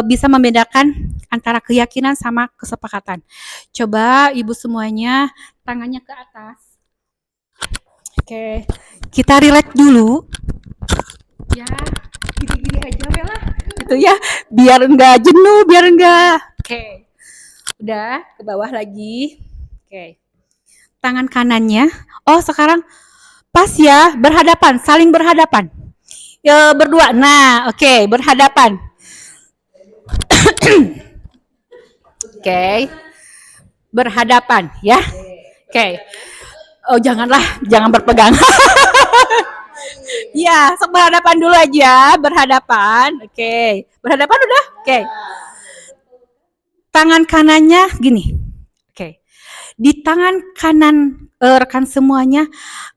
bisa membedakan antara keyakinan sama kesepakatan. Coba ibu semuanya tangannya ke atas. Oke, kita relax dulu. Ya, gini-gini aja lah. Gitu ya, biar enggak jenuh, biar enggak. Oke. Udah, ke bawah lagi. Oke. Tangan kanannya. Oh, sekarang pas ya, berhadapan, saling berhadapan. Ya, berdua. Nah, oke, berhadapan. Oke. Berhadapan ya. Oke. Oh, jangan berpegang. Ya, berhadapan dulu aja, berhadapan. Oke. Berhadapan udah? Oke. Tangan kanannya gini. Oke. Di tangan kanan rekan semuanya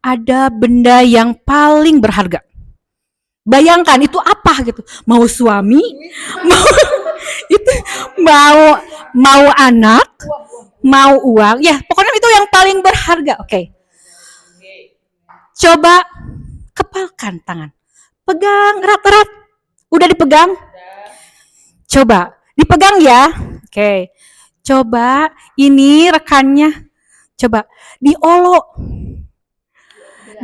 ada benda yang paling berharga. Bayangkan itu apa gitu? Mau suami, mau anak, mau uang, ya pokoknya itu yang paling berharga. Oke. Coba kepalkan tangan, pegang erat-erat. Udah dipegang? Coba dipegang ya. Oke. Coba ini rekannya, coba diolok,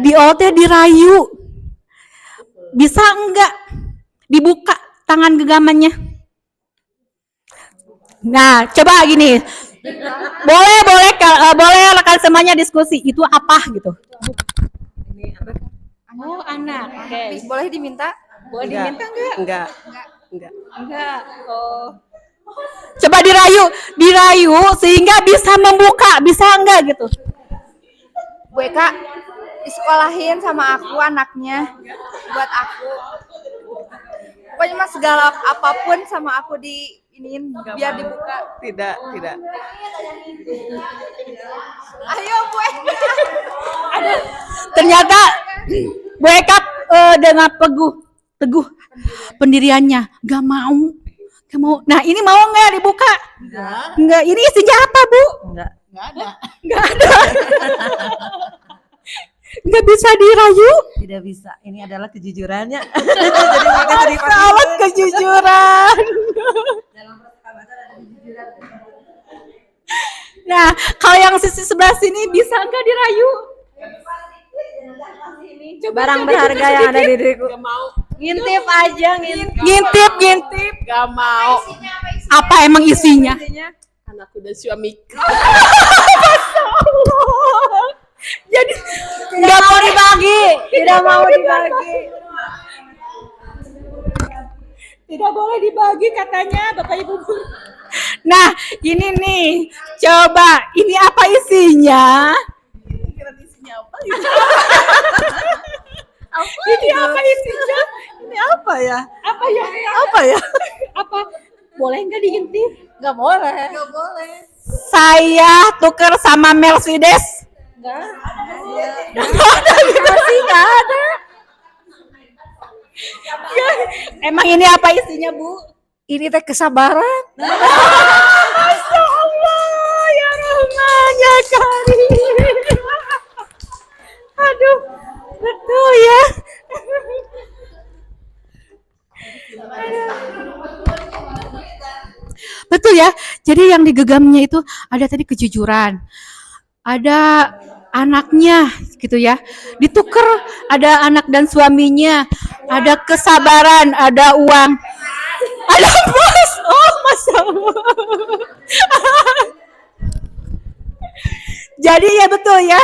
dirayu. Bisa enggak dibuka tangan genggamannya? Nah, coba gini. Boleh rekan semuanya diskusi. Itu apa gitu? Oh, anak. Oke. Boleh diminta? Boleh diminta enggak? Enggak. Oh. Coba dirayu sehingga bisa membuka, bisa enggak gitu? Bu Eka, disekolahin sama aku anaknya, buat aku. Pokoknya mas segala apapun sama aku diinin biar dibuka. Tidak. Ayo Bu Eka. Ternyata Bu Eka dengan teguh pendiriannya, gak mau. Nah, ini mau nggak dibuka? Enggak. Ini isinya apa, Bu? Enggak ada. Nggak bisa dirayu? Tidak bisa. Ini adalah kejujurannya. Salah kejujuran. Nah, kalau yang sisi sebelah sini bisa nggak dirayu? Barang berharga yang ada di diriku. Ngintip aja, Ngintip. Gak mau. Apa emang isinya? Anakku dan suamiku. Jadi Tidak mau dibagi. Tidak mau dibagi. Tidak boleh dibagi katanya Bapak Ibu. Nah, ini nih. Coba, ini apa isinya? Ini apa isinya? Ini apa ya? Apa? Boleh nggak diintip? Nggak boleh. Saya tuker sama Mercedes. Masih nggak ada. Emang ini apa isinya, Bu? Ini teh kesabaran. Masya Allah, ya Rahman, ya Karim. Aduh, betul ya. Betul ya. Jadi yang digegamnya itu ada tadi kejujuran. Ada anaknya gitu ya. Ditukar ada anak dan suaminya, ada kesabaran, ada uang. Ada bos. Oh, Masya Allah. Jadi ya betul ya.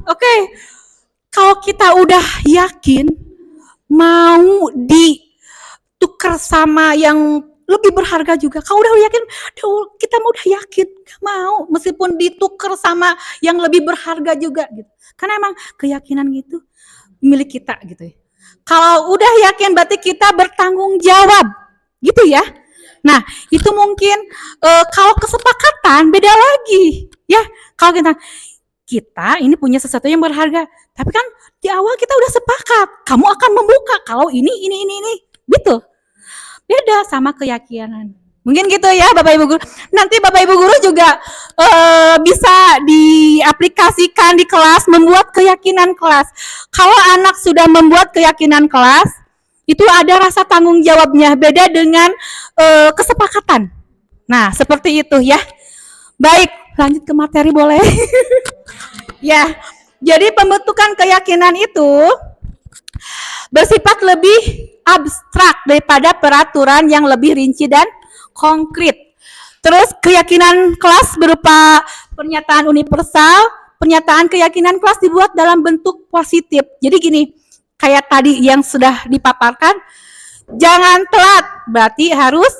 Oke, kalau kita udah yakin mau ditukar sama yang lebih berharga juga. Kalau udah yakin, kita mau udah yakin, gak mau meskipun ditukar sama yang lebih berharga juga gitu. Karena emang keyakinan gitu milik kita gitu ya. Kalau udah yakin berarti kita bertanggung jawab, gitu ya. Nah, itu mungkin kalau kesepakatan beda lagi, ya. Kalau kita ini punya sesuatu yang berharga, tapi kan di awal kita udah sepakat, kamu akan membuka kalau ini, gitu. Beda sama keyakinan. Mungkin gitu ya Bapak Ibu Guru. Nanti Bapak Ibu Guru juga bisa diaplikasikan di kelas, membuat keyakinan kelas. Kalau anak sudah membuat keyakinan kelas, itu ada rasa tanggung jawabnya, beda dengan kesepakatan. Nah, seperti itu ya. Baik, lanjut ke materi boleh? Ya, jadi pembentukan keyakinan itu bersifat lebih abstrak daripada peraturan yang lebih rinci dan konkret. Terus keyakinan kelas berupa pernyataan universal, pernyataan keyakinan kelas dibuat dalam bentuk positif. Jadi gini, kayak tadi yang sudah dipaparkan, jangan telat, berarti harus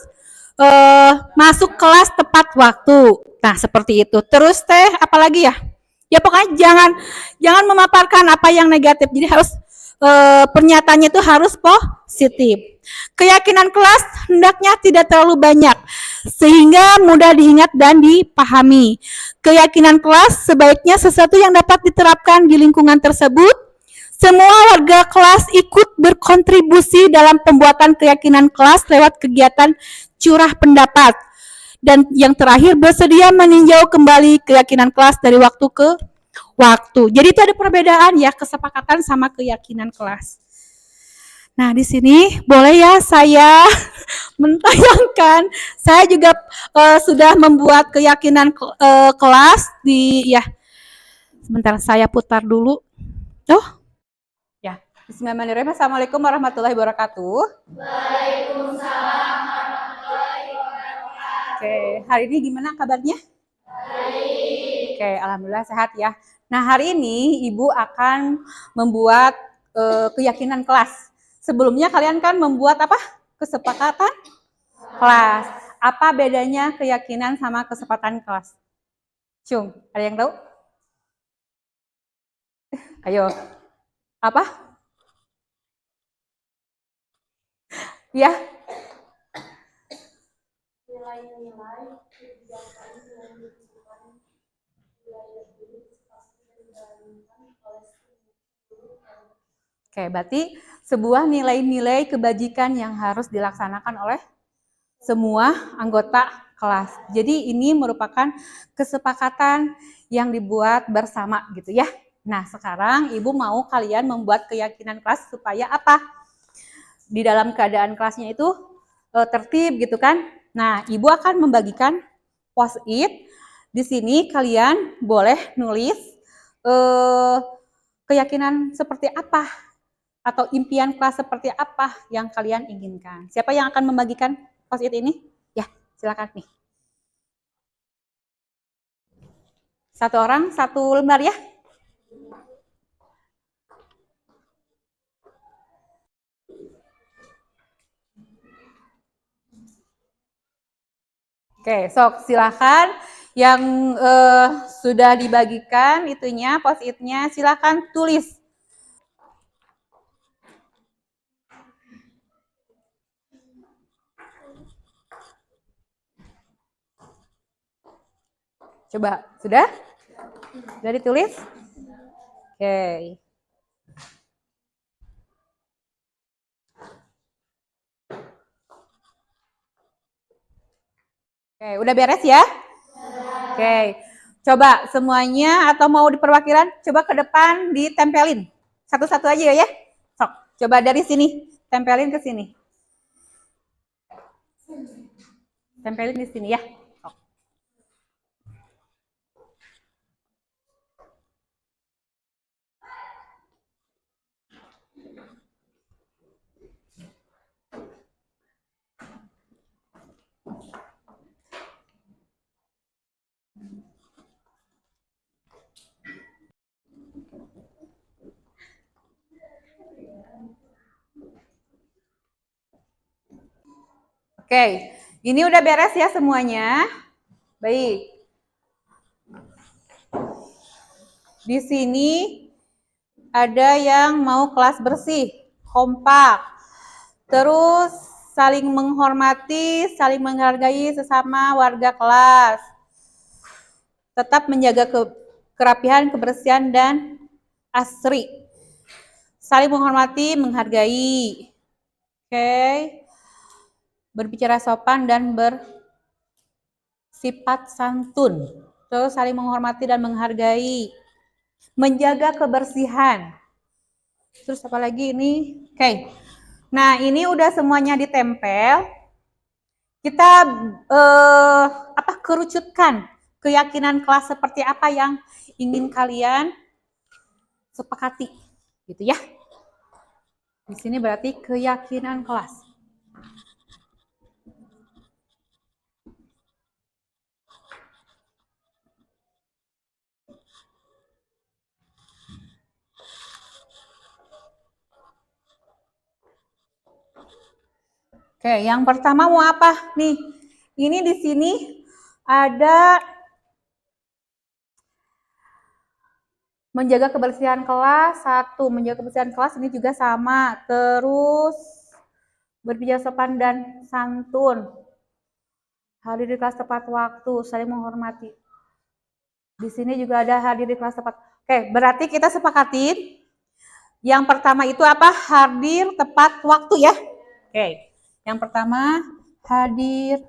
masuk kelas tepat waktu. Nah, seperti itu. Terus apalagi ya? Ya pokoknya jangan memaparkan apa yang negatif. Jadi harus pernyataannya itu harus positif. Keyakinan kelas hendaknya tidak terlalu banyak sehingga mudah diingat dan dipahami. Keyakinan kelas sebaiknya sesuatu yang dapat diterapkan di lingkungan tersebut. Semua warga kelas ikut berkontribusi dalam pembuatan keyakinan kelas lewat kegiatan curah pendapat. Dan yang terakhir, bersedia meninjau kembali keyakinan kelas dari waktu ke waktu. Jadi itu ada perbedaan ya, kesepakatan sama keyakinan kelas. Nah, di sini boleh ya saya mentayangkan. Saya juga sudah membuat keyakinan kelas ya. Sebentar saya putar dulu. Oh. Ya. Bismillahirrahmanirrahim. Assalamualaikum warahmatullahi wabarakatuh. Waalaikumsalam warahmatullahi wabarakatuh. Oke, hari ini gimana kabarnya? Baik. Oke, alhamdulillah sehat ya. Nah, hari ini Ibu akan membuat keyakinan kelas. Sebelumnya kalian kan membuat apa? Kesepakatan kelas. Apa bedanya keyakinan sama kesepakatan kelas? Cung, ada yang tahu? Ayo. Apa? Ya. Nilai-nilai kebijakan yang ditentukan wilayah diri pasti dijalankan oleh seluruh. Oke, berarti sebuah nilai-nilai kebajikan yang harus dilaksanakan oleh semua anggota kelas. Jadi ini merupakan kesepakatan yang dibuat bersama gitu ya. Nah, sekarang Ibu mau kalian membuat keyakinan kelas supaya apa? Di dalam keadaan kelasnya itu tertib gitu kan. Nah, Ibu akan membagikan post-it. Di sini kalian boleh nulis keyakinan seperti apa atau impian kelas seperti apa yang kalian inginkan. Siapa yang akan membagikan post-it ini? Ya, silakan nih. Satu orang, satu lembar ya. Oke, sok silakan yang sudah dibagikan itunya post-itnya silakan tulis. Coba, sudah? Sudah ditulis? Oke. Oke, udah beres ya? Oke. Coba semuanya atau mau di perwakilan, coba ke depan ditempelin. Satu-satu aja ya. Sok, coba dari sini, tempelin ke sini. Tempelin di sini ya. Sok. Oke, ini udah beres ya semuanya. Baik. Di sini ada yang mau kelas bersih, kompak. Terus saling menghormati, saling menghargai sesama warga kelas. Tetap menjaga kerapihan, kebersihan, dan asri. Saling menghormati, menghargai. Oke. Berbicara sopan dan bersifat santun. Terus saling menghormati dan menghargai. Menjaga kebersihan. Terus apa lagi ini? Oke. Nah, ini udah semuanya ditempel. Kita kerucutkan keyakinan kelas seperti apa yang ingin kalian sepakati, gitu ya. Di sini berarti keyakinan kelas. Oke, yang pertama mau apa nih? Ini di sini ada menjaga kebersihan kelas, satu, menjaga kebersihan kelas ini juga sama. Terus berbicara sopan dan santun. Hadir di kelas tepat waktu, saling menghormati. Di sini juga ada hadir di kelas tepat. Oke, berarti kita sepakatin. Yang pertama itu apa? Hadir tepat waktu ya. Oke. Yang pertama, hadir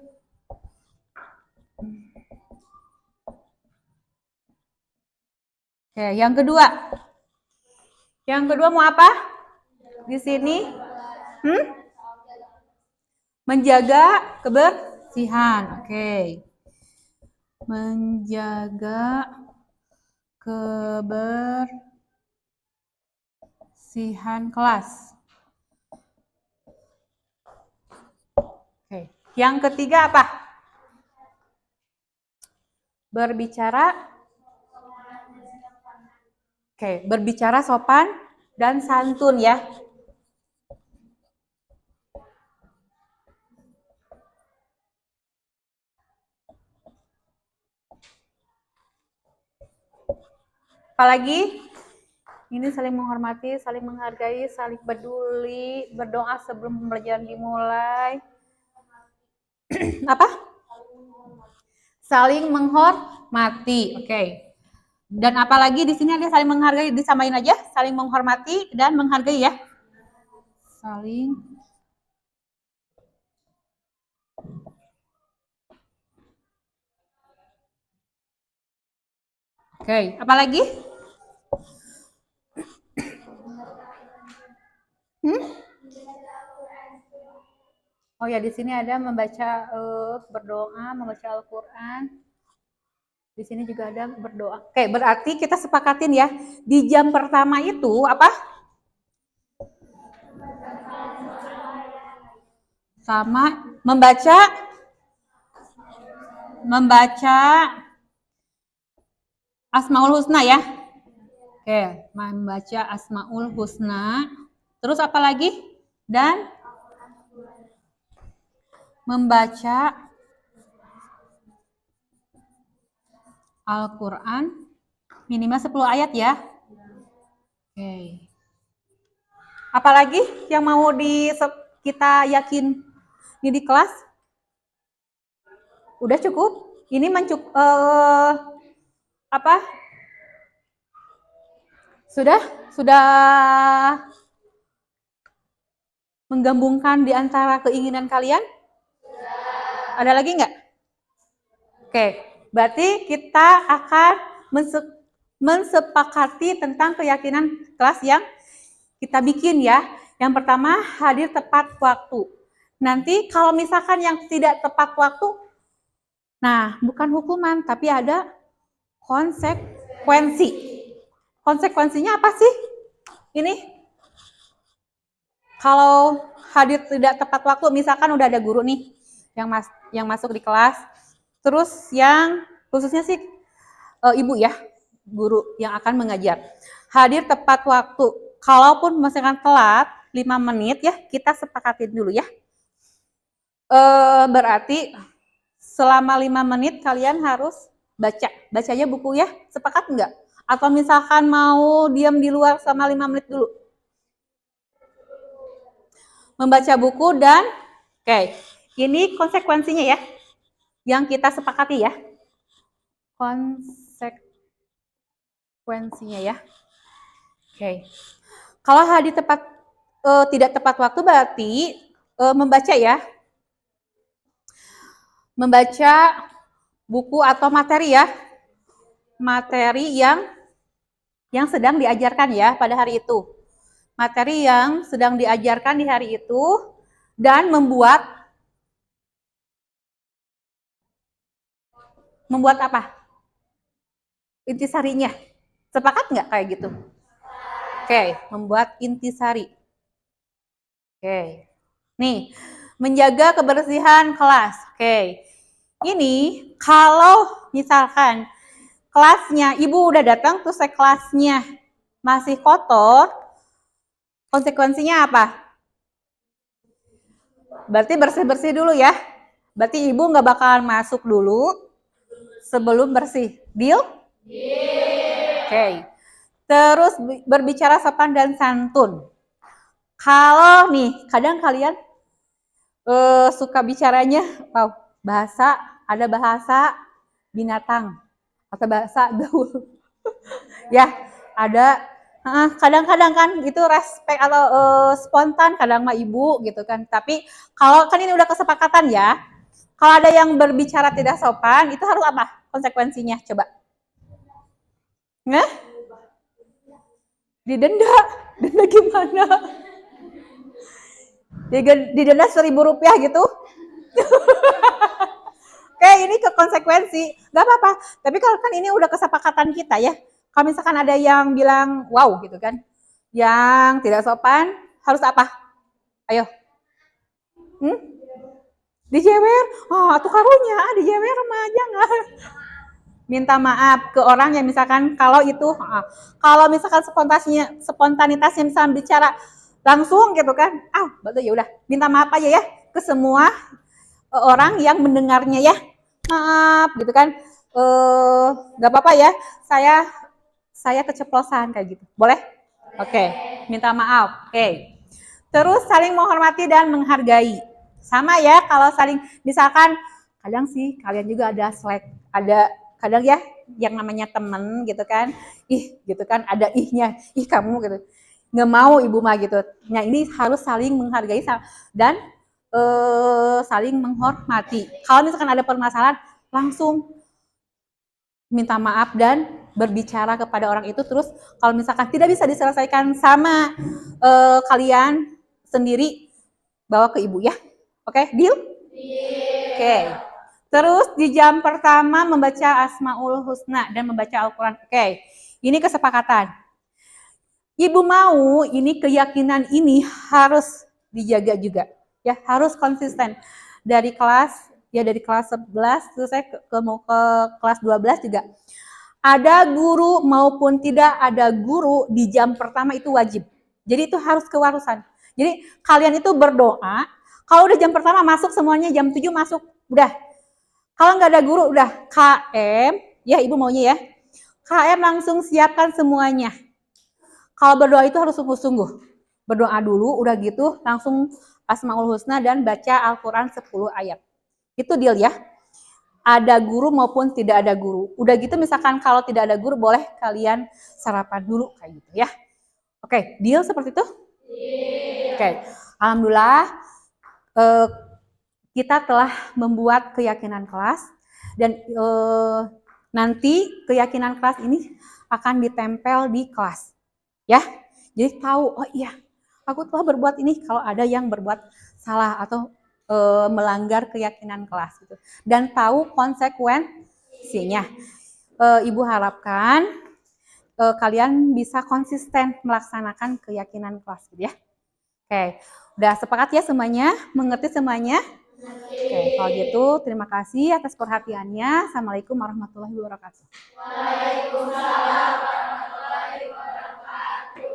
Oke, yang kedua. Yang kedua mau apa? Di sini menjaga kebersihan. Oke. Menjaga kebersihan kelas. Oke. Yang ketiga apa? Berbicara berbicara sopan dan santun ya. Apalagi? Ini saling menghormati, saling menghargai, saling peduli, berdoa sebelum pembelajaran dimulai. Apa? Saling menghormati. Oke. Dan apalagi di sini ada saling menghargai, disamain aja, saling menghormati dan menghargai ya. Saling Oke, apalagi? Oh ya, di sini ada membaca berdoa, membaca Al-Qur'an. Di sini juga ada berdoa. Oke, berarti kita sepakatin ya. Di jam pertama itu apa? Sama membaca Asmaul Husna ya. Oke, membaca Asmaul Husna. Terus apa lagi? Dan membaca Al-Quran minimal 10 ayat ya. Oke. Apalagi yang mau kita yakin ini di kelas? Udah cukup? Ini Sudah menggabungkan di antara keinginan kalian? Ada lagi nggak? Oke, berarti kita akan mensepakati tentang keyakinan kelas yang kita bikin ya. Yang pertama, hadir tepat waktu. Nanti kalau misalkan yang tidak tepat waktu, nah bukan hukuman, tapi ada konsekuensi. Konsekuensinya apa sih? Ini kalau hadir tidak tepat waktu, misalkan udah ada guru nih yang masuk di kelas, terus yang khususnya sih ibu ya, guru yang akan mengajar. Hadir tepat waktu. Kalaupun misalkan telat 5 menit ya, kita sepakatin dulu ya. Berarti selama 5 menit kalian harus baca. Bacanya buku ya, sepakat nggak? Atau misalkan mau diam di luar selama 5 menit dulu? Membaca buku dan, oke, ini konsekuensinya ya, yang kita sepakati ya. Konsekuensinya ya. Oke. Kalau tidak tepat waktu berarti membaca ya. Membaca buku atau materi ya. Materi yang sedang diajarkan ya pada hari itu. Materi yang sedang diajarkan di hari itu dan membuat apa? Intisarinya. Sepakat nggak kayak gitu? Oke, membuat intisari. Oke. Nih, menjaga kebersihan kelas. Oke. Ini kalau misalkan kelasnya, ibu udah datang terus kelasnya masih kotor, konsekuensinya apa? Berarti bersih-bersih dulu ya. Berarti ibu nggak bakalan masuk dulu sebelum bersih. Deal? Oke. Terus berbicara sopan dan santun. Kalau nih, kadang kalian suka bicaranya, ada bahasa binatang atau bahasa gaul. Ya, ada kadang-kadang kan itu respect atau spontan, kadang mah ibu gitu kan. Tapi kalau kan ini udah kesepakatan ya, kalau ada yang berbicara tidak sopan, itu harus apa konsekuensinya? Coba. Nah? Didenda. Denda gimana? Didenda Rp1.000 gitu. Oke, ini ke konsekuensi. Gak apa-apa. Tapi kalau kan ini udah kesepakatan kita ya. Kalau misalkan ada yang bilang wow gitu kan. Yang tidak sopan, harus apa? Ayo. Dijewer? Oh, atuh karunya, dijewer mah jangan. Minta maaf ke orang yang misalkan kalau misalkan spontanitasnya misalkan bicara langsung gitu kan, betul ya udah minta maaf aja ya ke semua orang yang mendengarnya ya, maaf gitu kan, nggak apa-apa ya, saya keceplosan kayak gitu, boleh? Oke. Minta maaf, oke. Terus saling menghormati dan menghargai, sama ya kalau saling misalkan kadang sih kalian juga ada slack, ada kadang ya yang namanya temen gitu kan, gitu kan ada ihnya, kamu gitu, nggak mau ibu mah gitu. Nah ini harus saling menghargai dan saling menghormati. Kalau misalkan ada permasalahan langsung minta maaf dan berbicara kepada orang itu. Terus kalau misalkan tidak bisa diselesaikan sama kalian sendiri, bawa ke ibu ya. Oke, deal? Oke. Terus di jam pertama membaca Asmaul Husna dan membaca Al-Quran. Oke, ini kesepakatan. Ibu mau ini keyakinan ini harus dijaga juga. Ya, harus konsisten. Dari kelas 11 terus saya mau ke kelas 12 juga. Ada guru maupun tidak ada guru di jam pertama itu wajib. Jadi itu harus kewarusan. Jadi kalian itu berdoa, kalau udah jam pertama masuk semuanya jam 7 masuk, udah. Kalau nggak ada guru, udah KM, ya ibu maunya ya, KM langsung siapkan semuanya. Kalau berdoa itu harus sungguh-sungguh. Berdoa dulu, udah gitu langsung Asmaul Husna dan baca Al-Quran 10 ayat. Itu deal ya. Ada guru maupun tidak ada guru. Udah gitu misalkan kalau tidak ada guru, boleh kalian sarapan dulu kayak gitu ya. Oke, deal seperti itu? Oke, alhamdulillah kita telah membuat keyakinan kelas dan nanti keyakinan kelas ini akan ditempel di kelas, ya. Jadi tahu, oh iya, aku telah berbuat ini kalau ada yang berbuat salah atau melanggar keyakinan kelas gitu. Dan tahu konsekuensinya. Ibu harapkan kalian bisa konsisten melaksanakan keyakinan kelas gitu ya. Oke, udah sepakat ya semuanya? Mengerti semuanya? Oke, kalau gitu terima kasih atas perhatiannya. Assalamualaikum warahmatullahi wabarakatuh. Waalaikumsalam warahmatullahi wabarakatuh.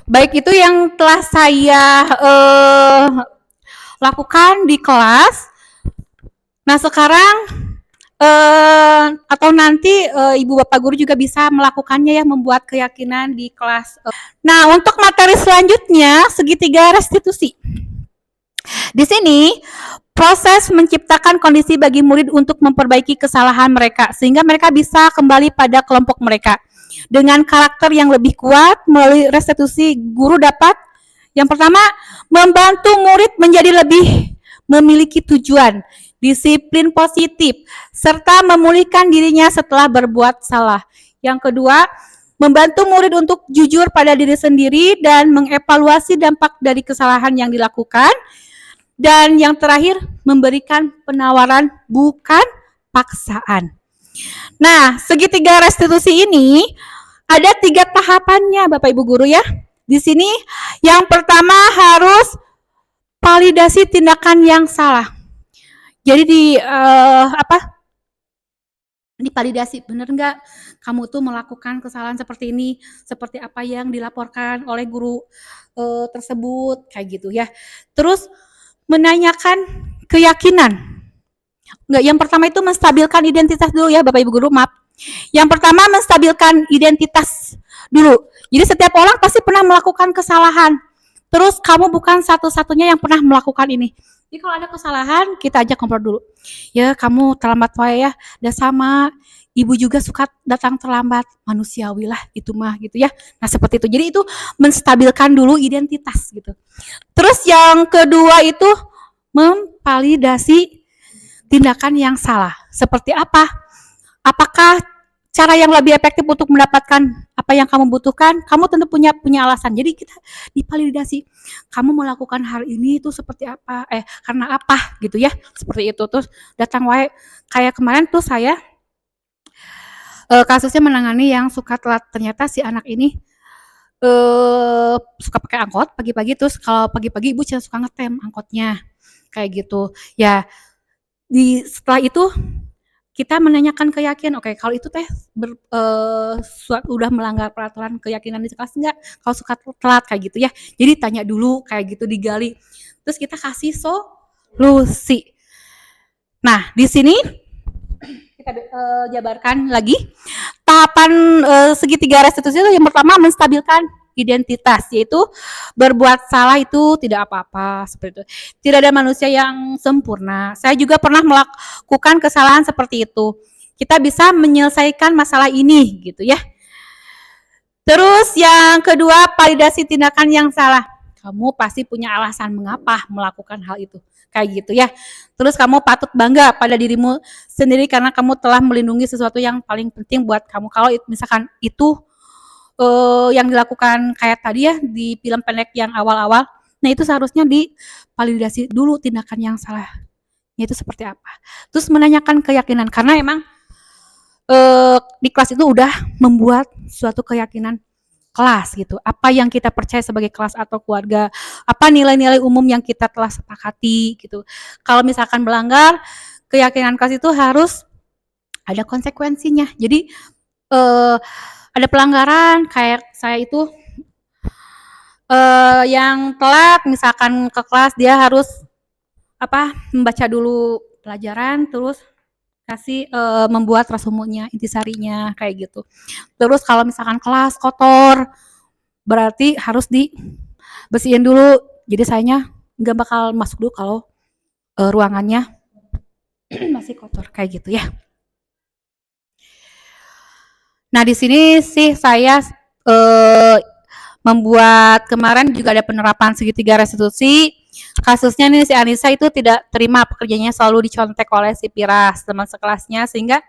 Baik, itu yang telah saya lakukan di kelas. Nah, sekarang atau nanti Ibu Bapak Guru juga bisa melakukannya ya, membuat keyakinan di kelas. Nah, untuk materi selanjutnya, segitiga restitusi. Di sini, proses menciptakan kondisi bagi murid untuk memperbaiki kesalahan mereka, sehingga mereka bisa kembali pada kelompok mereka. Dengan karakter yang lebih kuat, melalui restitusi, guru dapat, yang pertama, membantu murid menjadi lebih memiliki tujuan, disiplin positif, serta memulihkan dirinya setelah berbuat salah. Yang kedua, membantu murid untuk jujur pada diri sendiri dan mengevaluasi dampak dari kesalahan yang dilakukan. Dan yang terakhir, memberikan penawaran bukan paksaan. Nah, segitiga restitusi ini ada 3 tahapannya Bapak Ibu Guru ya. Di sini yang pertama harus validasi tindakan yang salah. Jadi divalidasi, bener nggak kamu tuh melakukan kesalahan seperti ini, seperti apa yang dilaporkan oleh guru tersebut, kayak gitu ya. Terus menanyakan keyakinan. Enggak, yang pertama itu menstabilkan identitas dulu ya Bapak Ibu Guru, maaf. Yang pertama menstabilkan identitas dulu. Jadi setiap orang pasti pernah melakukan kesalahan. Terus kamu bukan satu-satunya yang pernah melakukan ini. Jadi kalau ada kesalahan, kita ajak ngobrol dulu. Ya, kamu terlambat wae ya. Dan sama, ibu juga suka datang terlambat. Manusiawi lah itu mah gitu ya. Nah, seperti itu. Jadi itu menstabilkan dulu identitas gitu. Terus yang kedua itu memvalidasi tindakan yang salah. Seperti apa? Apakah cara yang lebih efektif untuk mendapatkan apa yang kamu butuhkan? Kamu tentu punya alasan. Jadi kita divalidasi. Kamu melakukan hal ini itu seperti apa? Karena apa gitu ya? Seperti itu. Terus datang wae kayak kemarin tuh saya kasusnya menangani yang suka telat. Ternyata si anak ini suka pakai angkot pagi-pagi, terus kalau pagi-pagi ibu suka ngetem angkotnya kayak gitu ya. Setelah itu kita menanyakan keyakinan, oke kalau itu teh udah melanggar peraturan keyakinan di kelas enggak, kalau suka telat kayak gitu ya. Jadi tanya dulu kayak gitu, digali, terus kita kasih solusi. Nah, di sini kita jabarkan lagi tahapan segitiga restitusi itu. Yang pertama menstabilkan identitas, yaitu berbuat salah itu tidak apa-apa, seperti itu. Tidak ada manusia yang sempurna. Saya juga pernah melakukan kesalahan seperti itu. Kita bisa menyelesaikan masalah ini gitu ya. Terus yang kedua, validasi tindakan yang salah. Kamu pasti punya alasan mengapa melakukan hal itu. Kayak gitu ya. Terus kamu patut bangga pada dirimu sendiri karena kamu telah melindungi sesuatu yang paling penting buat kamu. Kalau misalkan itu yang dilakukan kayak tadi ya di film pendek yang awal-awal, nah itu seharusnya divalidasi dulu tindakan yang salahnya itu seperti apa. Terus menanyakan keyakinan, karena emang di kelas itu udah membuat suatu keyakinan kelas gitu. Apa yang kita percaya sebagai kelas atau keluarga, apa nilai-nilai umum yang kita telah sepakati gitu. Kalau misalkan melanggar keyakinan kelas itu harus ada konsekuensinya. Jadi ada pelanggaran kayak saya itu yang telat misalkan ke kelas, dia harus membaca dulu pelajaran, terus kasih membuat rasumunya, intisarinya kayak gitu. Terus kalau misalkan kelas kotor, berarti harus dibersihin dulu. Jadi sayanya nggak bakal masuk dulu kalau ruangannya masih kotor kayak gitu ya. Nah, di sini sih saya membuat kemarin juga ada penerapan segitiga restitusi. Kasusnya nih si Anissa itu tidak terima pekerjaannya, selalu dicontek oleh si Piras, teman sekelasnya, sehingga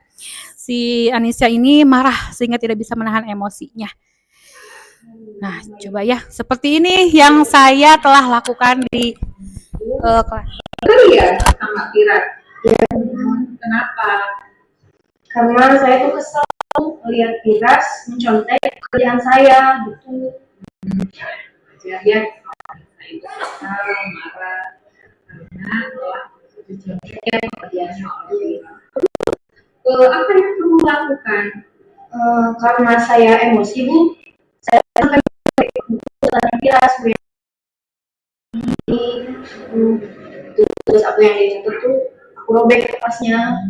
si Anissa ini marah sehingga tidak bisa menahan emosinya. Nah, coba ya, seperti ini yang saya telah lakukan di kelas. Ya, sama Piras. Kenapa? Karena saya tuh kesel melihat Piras mencontek pekerjaan saya gitu. Dia marah karena telah mencontek pekerjaan apa yang kamu lakukan? Karena saya emosi, Bu. Saya sampai Piras Terus apa yang dia catat tuh aku robek kertasnya.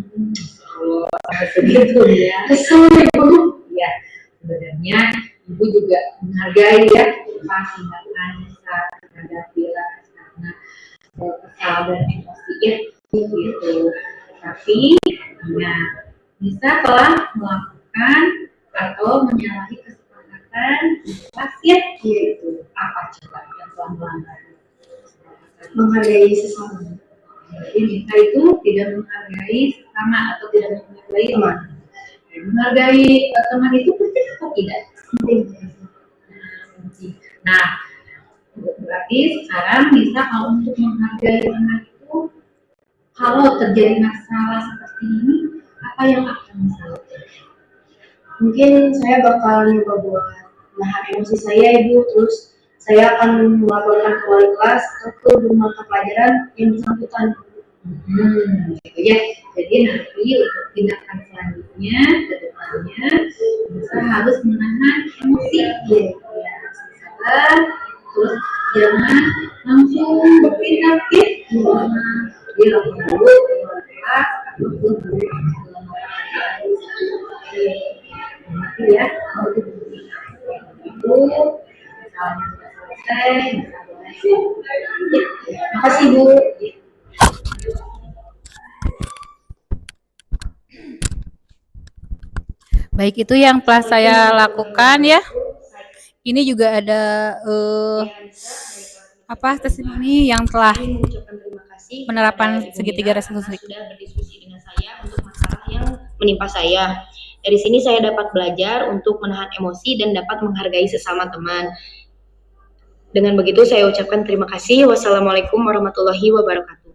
Kalau sampai segitu ya. Kesel ibu. Ya, sebenarnya ibu juga menghargai ya pasti saat menghadapi karena kesal dan emosi ya gitu. Tapi nah bisa telah melakukan atau menyalahi kesepakatan wasit yaitu apa coba yang telah melanggar? Menghargai sesama. Jadi Nisa itu tidak menghargai sesama atau tidak menghargai teman. Menghargai teman itu penting atau tidak? Penting. Nah, berarti sekarang Nisa kalau untuk menghargai teman itu, kalau terjadi masalah seperti ini, apa yang akan Nisa lakukan? Mungkin saya bakal nyoba buat nahan emosi saya ibu, terus saya akan melaporkan ke wali kelas atau ke guru mata pelajaran yang bersangkutan. Gitu ya. Jadi nanti untuk tindakan selanjutnya ke depannya Nisa harus menahan emosi ya, harus sabar, terus jangan langsung bertindak ya, dia langsung dulu ke kelas ataupun dulu nanti ya kalau itu misalnya sudah selesai bisa boleh ya. Makasih Bu. Baik, itu yang telah saya lakukan ya. Ini juga ada testimoni yang telah penerapan segitiga restitusi. Sudah berdiskusi dengan saya untuk masalah yang menimpa saya. Dari sini saya dapat belajar untuk menahan emosi dan dapat menghargai sesama teman. Dengan begitu saya ucapkan terima kasih. Wassalamualaikum warahmatullahi wabarakatuh.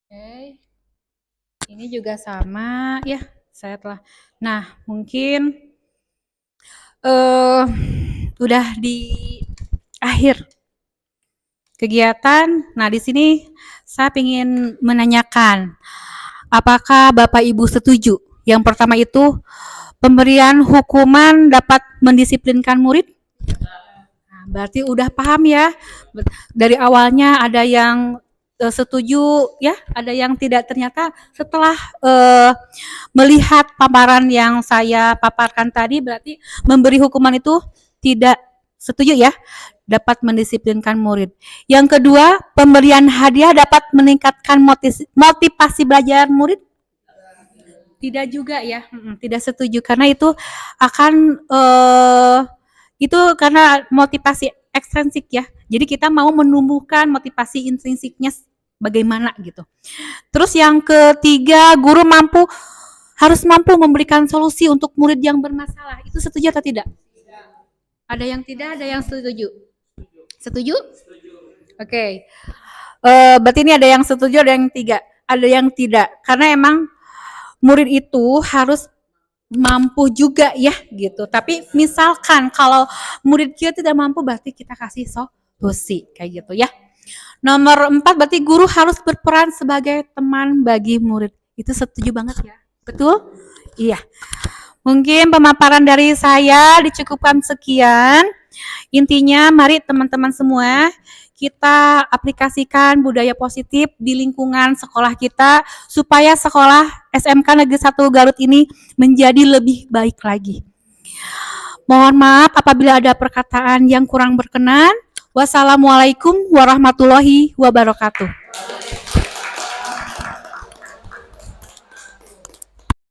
Oke. Ini juga sama ya, saya telah. Nah, mungkin udah di akhir kegiatan. Nah, di sini saya ingin menanyakan, apakah Bapak Ibu setuju? Yang pertama itu pemberian hukuman dapat mendisiplinkan murid. Nah, berarti udah paham ya. Dari awalnya ada yang setuju ya, ada yang tidak. Ternyata setelah melihat paparan yang saya paparkan tadi, berarti memberi hukuman itu tidak setuju ya, dapat mendisiplinkan murid. Yang kedua, pemberian hadiah dapat meningkatkan motivasi belajar murid. Tidak juga ya, tidak setuju karena itu akan itu karena motivasi ekstrinsik ya. Jadi kita mau menumbuhkan motivasi intrinsiknya bagaimana gitu. Terus yang ketiga, guru harus mampu memberikan solusi untuk murid yang bermasalah. Itu setuju atau tidak? Ada yang tidak, ada yang setuju. Setuju? Oke. Berarti ini ada yang setuju, ada yang tidak. Karena emang murid itu harus mampu juga ya gitu. Tapi misalkan kalau murid kita tidak mampu, berarti kita kasih solusi kayak gitu ya. Nomor 4, berarti guru harus berperan sebagai teman bagi murid. Itu setuju banget ya. Betul? Iya. Mungkin pemaparan dari saya dicukupkan sekian. Intinya mari teman-teman semua kita aplikasikan budaya positif di lingkungan sekolah kita supaya sekolah SMK Negeri 1 Garut ini menjadi lebih baik lagi. Mohon maaf apabila ada perkataan yang kurang berkenan. Wassalamualaikum warahmatullahi wabarakatuh.